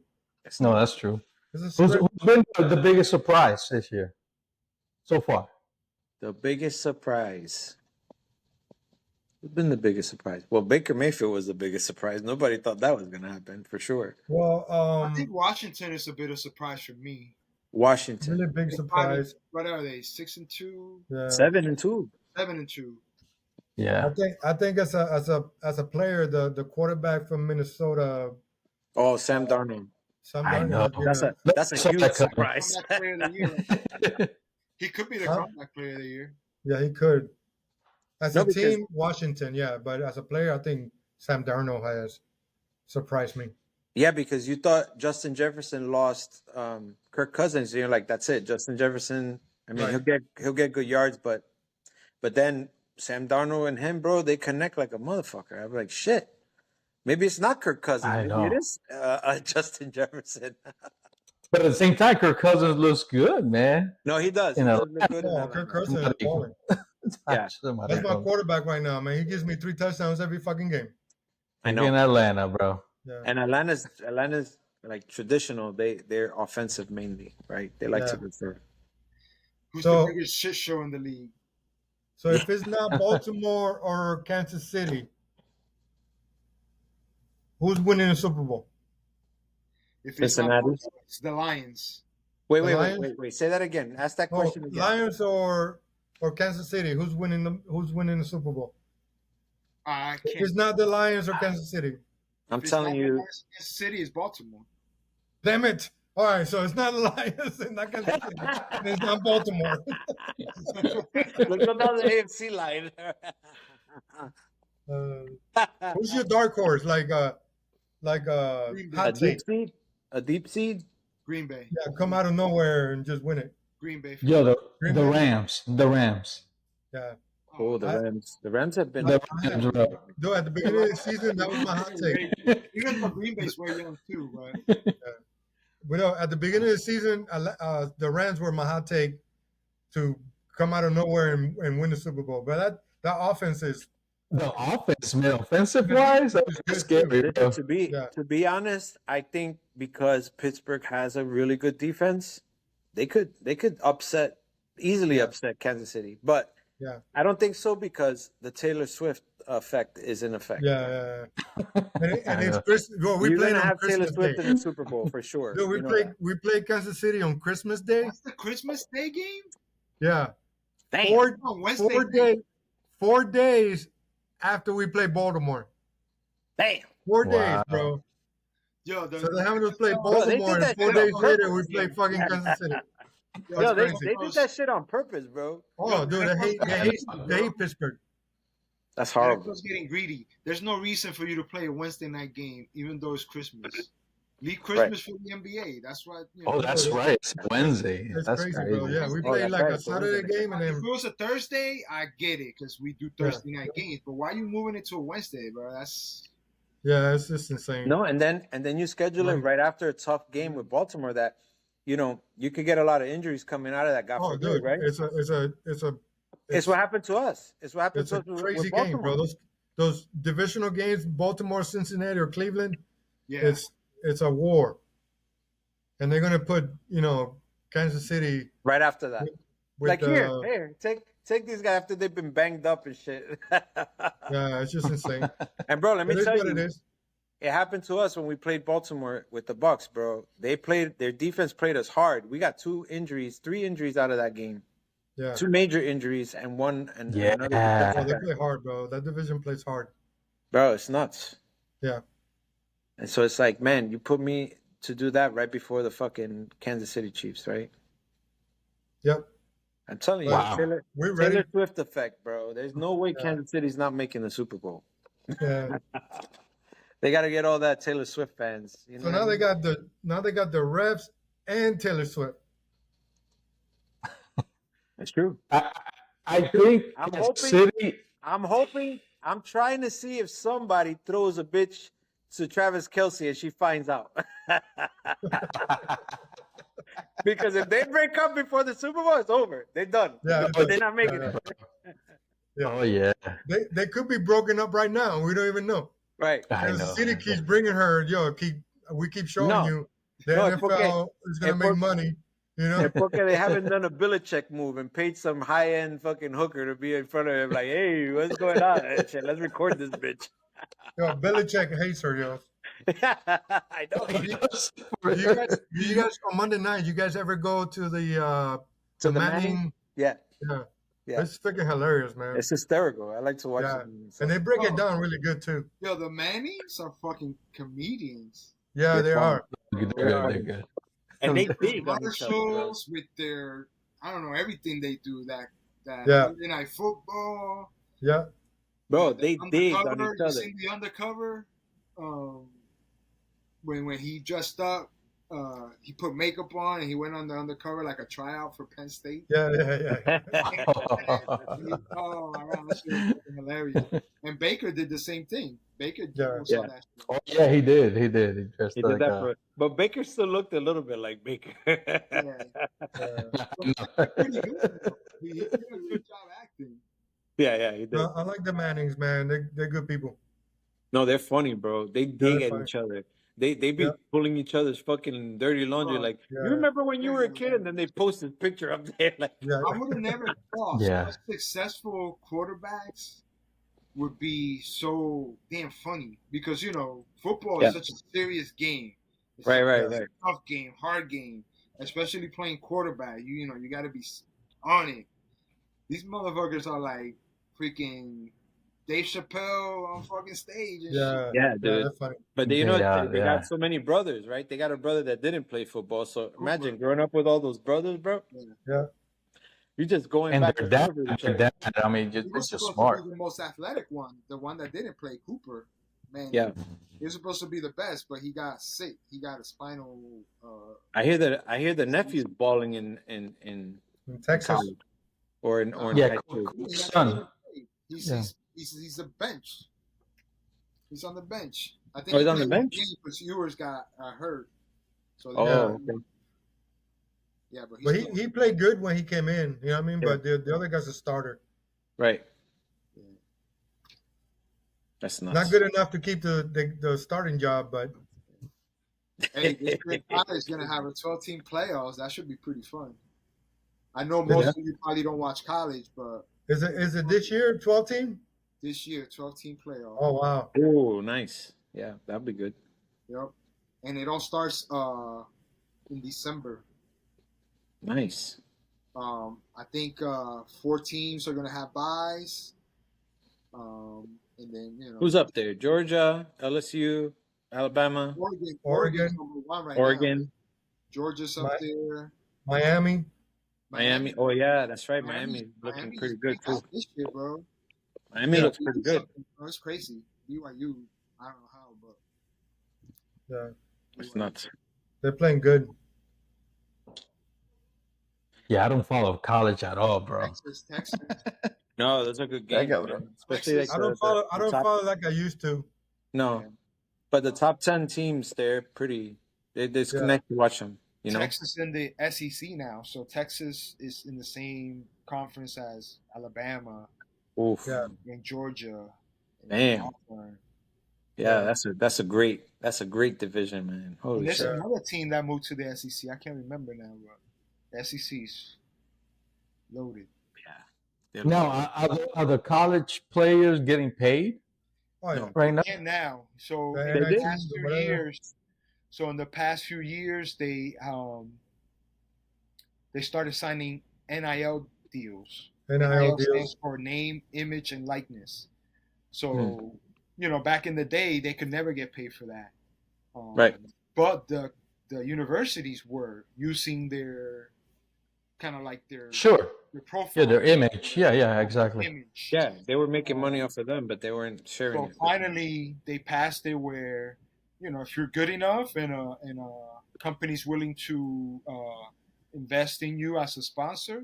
No, that's true. It's just Who's crazy. been the biggest surprise this year so far? The biggest surprise. Who's been the biggest surprise? Well, Baker Mayfield was the biggest surprise. Nobody thought that was going to happen for sure. Well, I think Washington is a bit of a surprise for me. Washington, really big surprise. What are they? 6-2, Yeah. 7-2. 7-2. Yeah. I think as a player, the quarterback from Minnesota, Oh, Sam Darnold. I know. That's a So huge that could- surprise. Comeback player of the year. He could be the Huh? comeback player of the year. Yeah, he could. As No, a because- team, Washington, yeah, but as a player, I think Sam Darnold has surprised me. Yeah, because you thought Justin Jefferson lost Kirk Cousins, and you're like, that's it. Justin Jefferson. I mean, Right. he'll get good yards, but then Sam Darnold and him, bro, they connect like a motherfucker. I'm like, shit. Maybe it's not Kirk Cousins. I Maybe know. it is Justin Jefferson. But at the same time, Kirk Cousins looks good, man. No, he does. You He know, does look good in Oh, Atlanta. Kirk Cousins is Somebody- balling. Yeah. Somebody That's my come. quarterback right now, man. He gives me 3 touchdowns every fucking game. I He's know. in Atlanta, bro. Yeah. And Atlanta's like traditional. They're offensive mainly, right? They like to Yeah. refer. Who's So- the biggest shit show in the league? So if it's not Baltimore or Kansas City, who's winning the Super Bowl? If it's not Cincinnati. Baltimore, it's the Lions. Wait, The wait, Lions? wait. Say that again. Ask that Oh, question again. Lions or Kansas City? Who's winning the Super Bowl? I If can't. it's not the Lions or Kansas City, I'm If it's telling not you. Kansas City is Baltimore. damn it! All right, so it's not the Lions and not Kansas City, and it's not Baltimore. Look at the AFC line. Who's your dark horse? Like a hot take? deep seed? A deep seed? Green Bay. Yeah, come out of nowhere and just win it. Green Bay. Yo, the Green the Bay? Rams. The Rams. Yeah. Oh, the I- Rams. The Rams have been. The Rams, bro. Though at the beginning of the season, that was my hot take. Even though Green Bay's way young too, but But no, at the beginning of the season, the Rams were my hot take to come out of nowhere and win the Super Bowl. But that offense is The offense, man, offensive wise, that's good scary, too. bro. Yeah. To be honest, I think because Pittsburgh has a really good defense, they could easily upset Kansas City. But Yeah. I don't think so because the Taylor Swift effect is in effect. yeah. And I it's know. Christmas. Well, we You're played gonna on have Taylor Christmas Swift Day. in the Super Bowl for sure. Dude, You know that. we played Kansas City on Christmas Day. that's the Christmas Day game. Yeah. Damn. On Wednesday. 4 days after we play Baltimore. Damn. 4 days, Wow. bro. Yo, So they're having us play Bro, they did Baltimore, that and 4 shit on days later we purpose. play fucking Kansas City. Yo, That's they crazy. did that shit on purpose, bro. Oh, dude, they hate Pittsburgh. That's the horrible. NFL's getting greedy. There's no reason for you to play a Wednesday night game, even though it's Christmas. Leave Christmas for the NBA. That's what. You know, Oh, that's right. It's Wednesday. That's That's crazy, crazy. bro. Yeah, we Oh, played that's like right. a Saturday game, and If then it was a Thursday, I get it because we do Thursday night games. But why are you moving it to a Wednesday, bro? That's yeah, it's just insane. No, and then you schedule it right after a tough game with Baltimore that, you could get a lot of injuries coming out of that. God Oh, forbid, dude, right? It's what happened to us. It's what happened It's to a us with crazy Baltimore. game, bro. Those divisional games, Baltimore, Cincinnati, or Cleveland, yeah. it's a war, and they're gonna put Kansas City Right after that. with Like here, take take these guys after they've been banged up and shit. Yeah, it's just insane. And bro, let me It is tell what you, it is. it happened to us when we played Baltimore with the Bucs, bro. Their defense played us hard. We got 3 injuries out of that game. Yeah. 2 major injuries and Yeah. another Oh, defensive they back. play hard, bro. That division plays hard. Bro, it's nuts. Yeah. And so it's like, man, you put me to do that right before the fucking Kansas City Chiefs, right? Yep. I'm telling you, Wow. We're ready. Taylor Swift effect, bro. There's no way Kansas City's not making the Super Bowl. Yeah. They got to get all that Taylor Swift fans. You know So now they got the refs and Taylor Swift. It's true. I think I'm Kansas hoping- City. I'm trying to see if somebody throws a bitch to Travis Kelce and she finds out. Because if they break up before the Super Bowl, it's over. They're done. Yeah. They're not making it. Yeah. Oh yeah. They could be broken up right now. We don't even know. Right. I Because the know. city keeps bringing her. We keep showing No. you the No, NFL is gonna make money. You know. Porque they haven't done a Belichick move and paid some high-end fucking hooker to be in front of him like, hey, what's going on? Shit, let's record this bitch. Yo, Belichick hates her, yo. I know. You guys on Monday night, you guys ever go to the To the Manning? Manning? Yeah. Yeah. Yeah. It's freaking hilarious, man. It's hysterical. I like to watch Yeah. it. And they break it down really good too. Yo, the Mannings are fucking comedians. Yeah, they are. They're good. They're good. And they big on each other, bro. Commercials with their, I don't know, everything they do. That Yeah. Monday Night Football. Yeah. Bro, they dig on Undercover, each you other. seen the undercover? When he dressed up, he put makeup on and he went on the undercover like a tryout for Penn State. Yeah. Oh my god, that shit was hilarious. And Baker did the same thing. Baker Yeah. saw Yeah. that shit. Oh yeah, he did. He did. He dressed He did like that for, but Baker still looked a little bit like Baker. Pretty good. Though. He did a good job acting. Yeah, he did. I like the Mannings, man. They're good people. No, they're funny, bro. They dig they're at funny. each other. They be Yeah. pulling each other's fucking dirty laundry. Oh, Like, yeah. you remember when you were a kid? And then they post his picture up there. Like, Yeah. I would have never thought Yeah. successful quarterbacks would be so damn funny because football Yeah. is such a serious game. It's Right, such right, a right. Tough game, hard game, especially playing quarterback. You got to be on it. These motherfuckers are like freaking Dave Chappelle on fucking stage. And Yeah. Yeah, dude. They're funny. but they Yeah, they yeah. got so many brothers, right? They got a brother that didn't play football. So imagine growing up with all those brothers, bro. Yeah. You're just going And back their and dad, forth with each their other. dad. I mean, He just was it's just supposed smart. to be the most athletic one, the one that didn't play, Cooper. Man, Yeah. he was supposed to be the best, but he got sick. He got a spinal. I hear the nephew's balling in In Texas. college or in Yeah, high school. Cook's son. He's Yeah. he's a bench. He's on the bench. I think Oh, he's on the bench? because Ewers got hurt. So Oh, Yeah. okay. yeah, but But he's he played good when he came in. You know what I mean? Yeah. But the other guy's a starter. Right. That's nuts. Not good enough to keep the starting job, but Hey, this year college is gonna have a 12-team playoffs. That should be pretty fun. I know most of you probably don't watch college, but is it this year 12 team? this year 12-team playoffs. Oh wow. Oh, nice. Yeah, that'd be good. Yep. And it all starts in December. Nice. I think 4 teams are gonna have byes. And then Who's up there? Georgia, LSU, Alabama, Oregon. is number 1 right Oregon, now. Georgia's up there. Miami. Miami. Oh yeah, that's right. Miami's looking Miami's pretty good big too. this year, bro. Miami looks pretty good. Oh, it's crazy. BYU, I don't know how, but Yeah. It's nuts. They're playing good. Yeah, I don't follow college at all, bro. Texas. No, those are good games, got man. Especially like I don't the top- follow like I used to. No, but the top 10 teams, they're pretty. It's Yeah. connect to watch them. You know. Texas in the SEC now, so Texas is in the same conference as Alabama Oof. Yeah. and Georgia. And Damn. Auburn. Yeah, that's a great division, man. And Holy there's shit. another team that moved to the SEC. I can't remember now, but the SEC's loaded. Now, are the college players getting paid Oh yeah. No. right now? And now, so The in the did? past NIT, few whatever. years, they started signing NIL deals. NIL NIL stands deals. for name, image, and likeness. So, back in the day, they could never get paid for that. Right. But the universities were using their kind of like their Sure. profile. Yeah, their image. Yeah, exactly. Image. Yeah, they were making money off of them, but they weren't sharing So it. finally, they passed it where, if you're good enough and a company's willing to invest in you as a sponsor,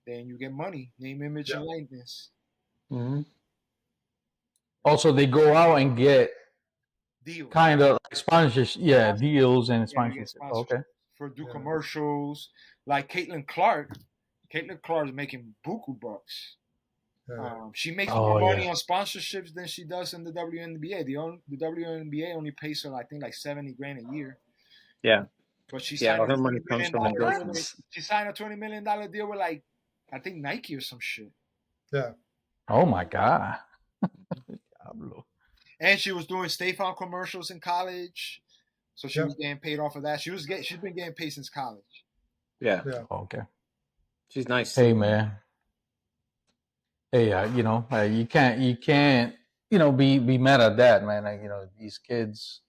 then you get money, name, image, and likeness. Mm-hmm. Also, they go out and get Deals. kind of like sponsorships. Yeah, deals and Yeah, you get sponsorships. Okay. for commercials. Like Caitlin Clark. Caitlin Clark is making buku bucks. She makes more money on sponsorships than she does in the WNBA. The WNBA only pays her, I think, like $70,000 a year. Yeah. But she Yeah, signed all her money comes from endorsements. She signed a $20 million deal with, like, I think Nike or some shit. Yeah. Oh my God. And she was doing State Farm commercials in college, so she was getting paid off of that. She's been getting paid since college. Yeah. Okay. She's nice. Hey man. Hey, you can't, be mad at that, man. These kids,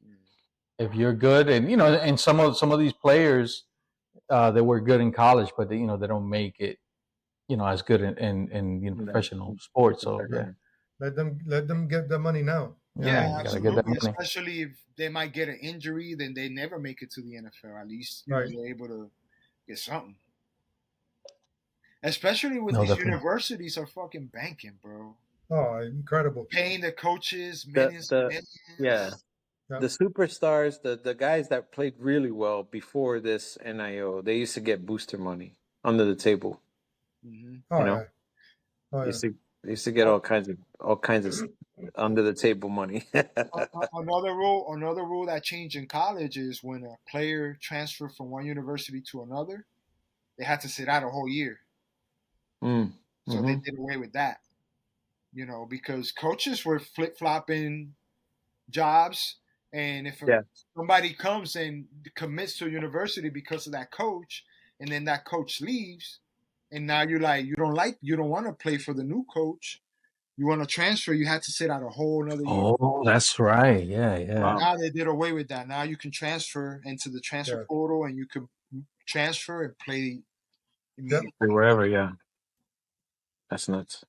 if you're good, and and some of these players, they were good in college, but they don't make it, as good in professional sports. So yeah. Let them get the money now. Yeah, you gotta get that absolutely. money. Especially if they might get an injury, then they never make it to the NFL. At least Right. they're able to get something. Especially with No, these definitely. universities are fucking banking, bro. Oh, incredible. Paying the coaches millions. Yeah. The superstars, the guys that played really well before this NIL, they used to get booster money under the table. Mm-hmm. Oh, know? yeah. Oh, yeah. They used to get all kinds of under the table money. Another rule that changed in college is when a player transferred from one university to another, they had to sit out a whole year. So they did away with that. Because coaches were flip-flopping jobs, and if somebody comes and commits to a university because of that coach, and then that coach leaves, and now you don't want to play for the new coach, you want to transfer, you had to sit out a whole another year. Oh, that's right. Yeah. Now they did away with that. Now you can transfer into the transfer portal, and you can transfer and play immediately. Wherever, yeah. That's nuts.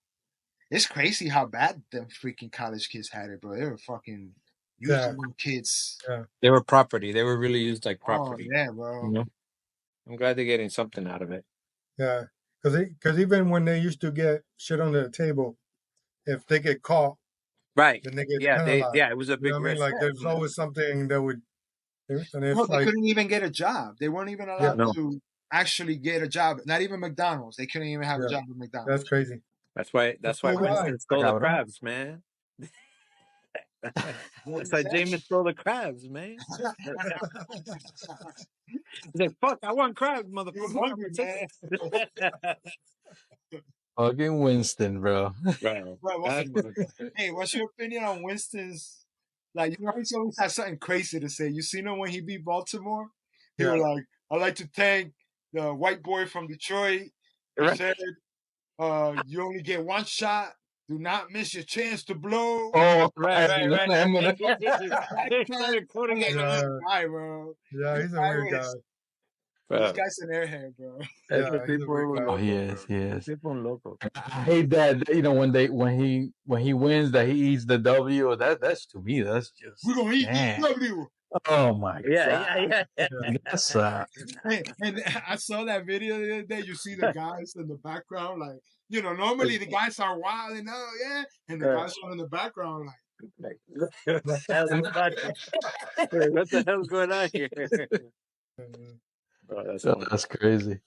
It's crazy how bad them freaking college kids had it, bro. They were fucking using them kids. Yeah. They were property. They were really used like property. Oh, yeah, bro. I'm glad they're getting something out of it. Yeah. Because even when they used to get shit under the table, if they get caught, right, then they get penalized. It was a big risk. Like there's always something that would. And it's they couldn't even get a job. They weren't even allowed to actually get a job. Not even McDonald's. They couldn't even have a job at McDonald's. That's crazy. That's why Winston stole the crabs, man. That's why Jameis stole the crabs, man. He's like, fuck, I want crabs, motherfucker. Fucking Winston, bro. Right. Hey, what's your opinion on Winston's? Like, he always has something crazy to say. You seen him when he beat Baltimore? He was like, I'd like to thank the white boy from Detroit. He said, you only get one shot. Do not miss your chance to blow. Oh, right. He started quoting it. Guy, bro. Yeah, he's a weird guy. This guy's an airhead, bro. Oh, he is. Loco. I hate that. When he wins, that he eats the W. That's to me. That's just. We're gonna eat the W. Oh my god. Yeah. That's and I saw that video the other day. You see the guys in the background, like, normally the guys are wild and and the guys are in the background like what the hell's going on here? Bro, that's crazy.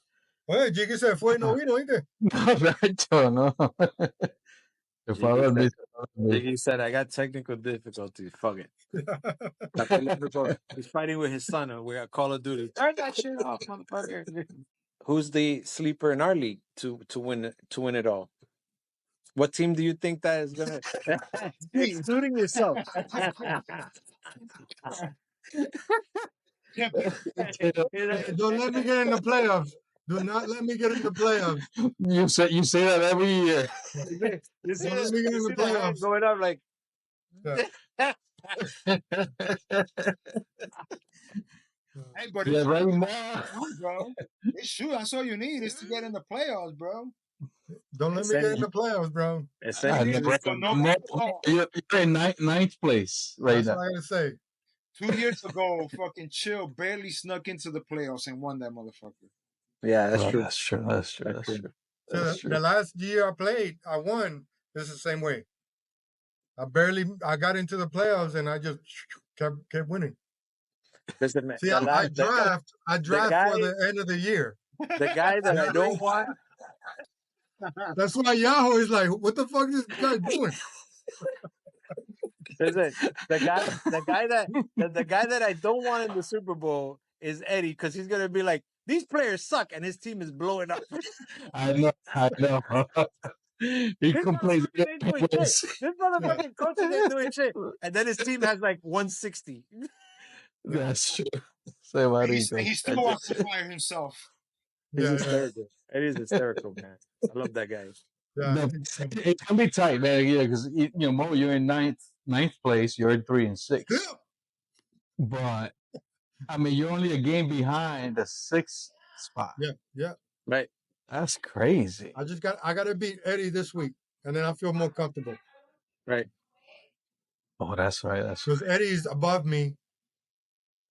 Oye, Jiggy se fue y no vino, ¿viste? No. Jiggy said, I got technical difficulties. Fuck it. He's fighting with his son and we're at Call of Duty. Turn that shit off, motherfucker. Who's the sleeper in our league to win it all? What team do you think that is gonna excluding yourself? Yeah, Hey, don't let me get in the playoffs. Do not let me get in the playoffs. You say that every year. You see Don't let me get in the the hand playoffs. going up like Yeah. hey, but Yeah, it's right true, now. bro. It's true. That's all you need is to get in the playoffs, bro. Don't let me get in the playoffs, bro. I know, 2 years right? ago, Mo, nobody thought. you're in ninth place right That's now. what I gotta say. 2 years ago, fucking Chill barely snuck into the playoffs and won that motherfucker. Yeah, that's Well, true. that's true. That's true. That's That's true. true. So That's the true. last year I played, I won. This is the same way. I got into the playoffs and I just kept winning. Listen, man, See, the I last draft guy for the end of the year. the guy that You know I what I don't mean? want. That's why Yahoo is like, what the fuck is this guy doing? Listen, the guy that I don't want in the Super Bowl is Eddie because he's gonna be like, these players suck and his team is blowing up. I know. I know. He This complains. motherfucker ain't doing shit. This Yeah, motherfucking coaches ain't doing shit. And then his team has like 160. That's true. Say He still wants to fire himself. He's yeah. hysterical. Eddie's hysterical, man. I love that guy. Yeah. No, it's gonna be tight, man. Yeah, because Mo, you're in ninth place. You're in 3-6, Still. but I mean, you're only a game behind the sixth spot. Yeah. Right. That's crazy. I gotta beat Eddie this week, and then I feel more comfortable. Right. Oh, that's right. That's Because Eddie's above me,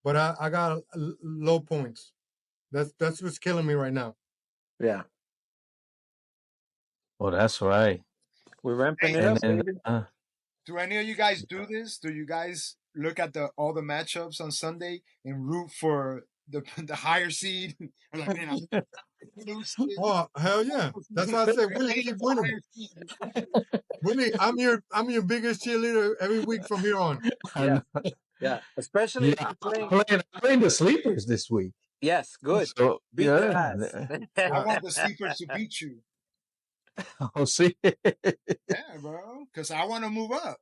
but I got low points. That's what's killing me right now. Yeah. oh, that's right. We're ramping Hey, it And up, then baby. do any of you guys do this? Do you guys look at all the matchups on Sunday and root for the higher seed? I'm like, man, I'm lose. Oh hell yeah! That's why I said Willie keep winning. Willie, I'm your biggest cheerleader every week from here on. Yeah. Yeah. Especially yeah, if you're I'm playing. playing the sleepers this week. Yes, good. So Beat their yeah, ass. I want the sleepers to beat you. I'll see. Yeah, bro. Because I want to move up.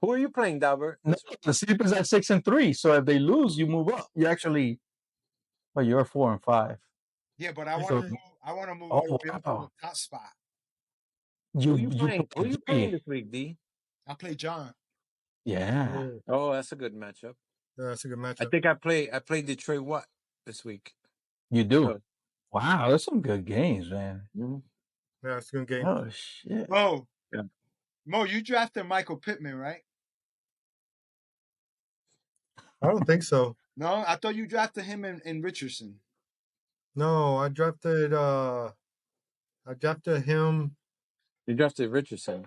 Who are you playing, Dalber? No, the sleepers are 6-3. So if they lose, you move up. You actually, well, you're 4-5. Yeah, but I want So to move. I want to move all oh the way up to the wow, top spot. Who you you you playing? Who play you playing three. this week, D? I play John. Yeah. Oh, that's a good matchup. Yeah, that's a good I matchup. think I play Detroit what this week? You do. Oh. Wow, that's some good games, man. Mm-hmm. Yeah, it's a good game. Oh shit. Yeah. Mo, you drafted Michael Pittman, right? I don't think so. No, I thought you drafted him in Richardson. No, I drafted him. You drafted Richardson.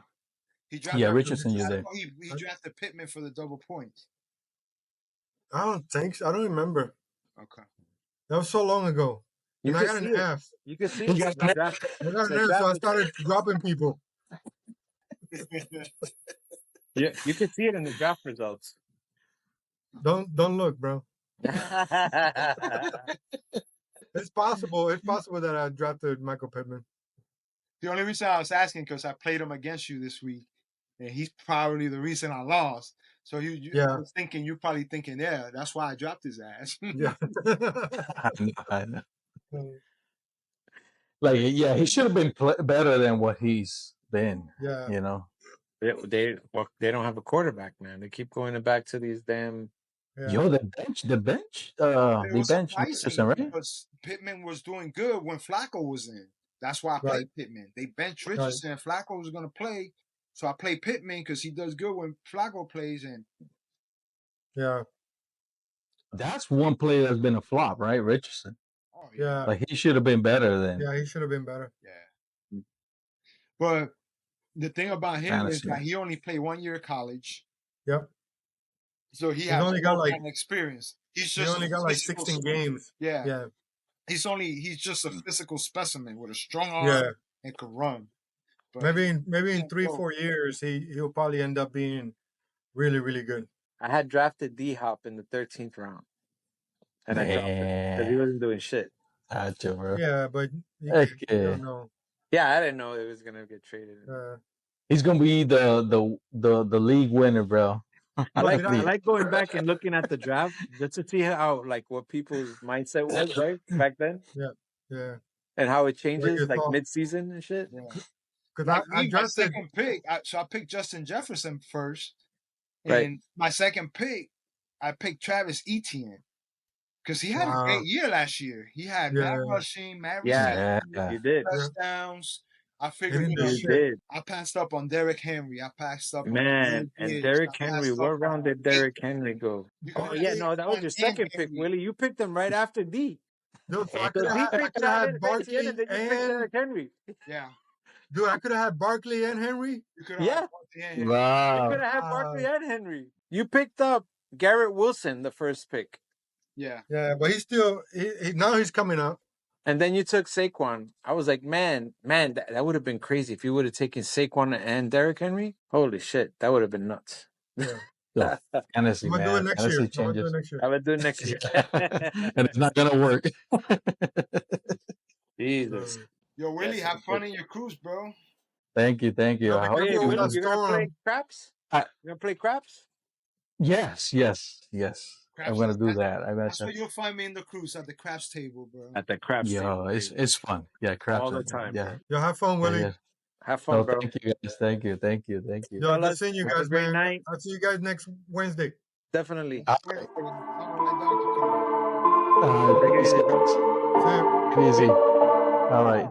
He drafted. Yeah, Drafted Richardson, you I did. thought he drafted Pittman for the double points. I don't think so. I don't remember. Okay. That was so long ago. You And I can got see an it. F. You can see He it. got The draft, I got an the F, so I draft is, started dropping people. yeah, you can see it in the draft results. Don't look, bro. It's possible. It's possible that I drafted Michael Pittman. The only reason I was asking because I played him against you this week, and he's probably the reason I lost. So I was thinking you're probably thinking, yeah, that's why I dropped his ass. Yeah. I know. Like, yeah, he should have been better than what he's been. Yeah. You know. They don't have a quarterback, man. They keep going back to these damn. Yeah. Yo, the bench. It They was bench surprising Richardson, right? because Pittman was doing good when Flacco was in. That's why I played Pittman. They benched Richardson and Flacco was going to play. So I played Pittman because he does good when Flacco plays. And Yeah. That's one player that's been a flop, right? Richardson. oh Yeah. Like he should have been better than Yeah, he should have been better. yeah. But the thing about him is fantasy. that he only played 1 year of college. Yep. So he He's has only no got like kind of experience. He's he just only a got like physical 16 specimen. games. Yeah. Yeah. He's just a physical specimen with a strong arm Yeah. and can run. But Maybe in can't 3-4 years he'll probably end up being really, really good. I had drafted D Hop in the 13th round, and I dropped it because he wasn't doing shit. Gotcha, bro. Yeah, but you Okay. don't know. Yeah, I didn't know it was gonna get traded. He's gonna be the league winner, bro. I Look, I like going back and looking at the draft just to see how like what people's mindset was right back then, yeah. and how it What changes you like thought? mid-season and shit. Yeah. Because Like I me, my drafted. second pick, so I picked Justin Jefferson first. Right. And my second pick, I picked Travis Etienne. Because he had a Wow. great year last year. He had mad rushing, mad Yeah, reception, you did. touchdowns. I figured, didn't do You shit. did, I passed up on Derrick Henry. I passed up on man. Will And Diggs. Derrick I Henry, passed what up round did on Derrick Henry go? Because Oh yeah, no, that was your second pick, Henry. Willie. You picked him right after D. Dude, so I So could D have picked had Travis Etienne, Barkley and then you picked Derrick Henry. Yeah. dude, I could have had Barkley and Henry. You could have Yeah, had Barkley and Henry. you Wow. could have had Barkley and Henry. You picked up Garrett Wilson, the first pick. Yeah. Yeah, but he's still now he's coming up. And then you took Saquon. I was like, man, that would have been crazy if you would have taken Saquon and Derrick Henry. Holy shit, that would have been nuts. Yeah. Fantasy, I'm gonna do it man. next year. Fantasy I'm gonna do it changes. next year. I would do it next year. And it's not gonna work. Jesus. Yo, Willie, Yes, have fun in your cruise, bro. Thank you. Yo, I be hope careful Hey, with Willie, that you're gonna play storm. craps? I- You're gonna play craps? Yes. I'm gonna do that. I'm gonna That's where you'll find me in the cruise at the craps table, bro. At the craps Yo, table. it's fun. Yeah, craps all the are- time, Yeah, bro. Yo, have fun, Willie. yeah. Have fun, No, bro. thank you guys. Thank you. Yo, good Fellas, seeing you have a guys, great man. night. I'll see you guys next Wednesday. Definitely. Someone like Donkey Kong. Take it easy, bro. See ya. Easy. All right.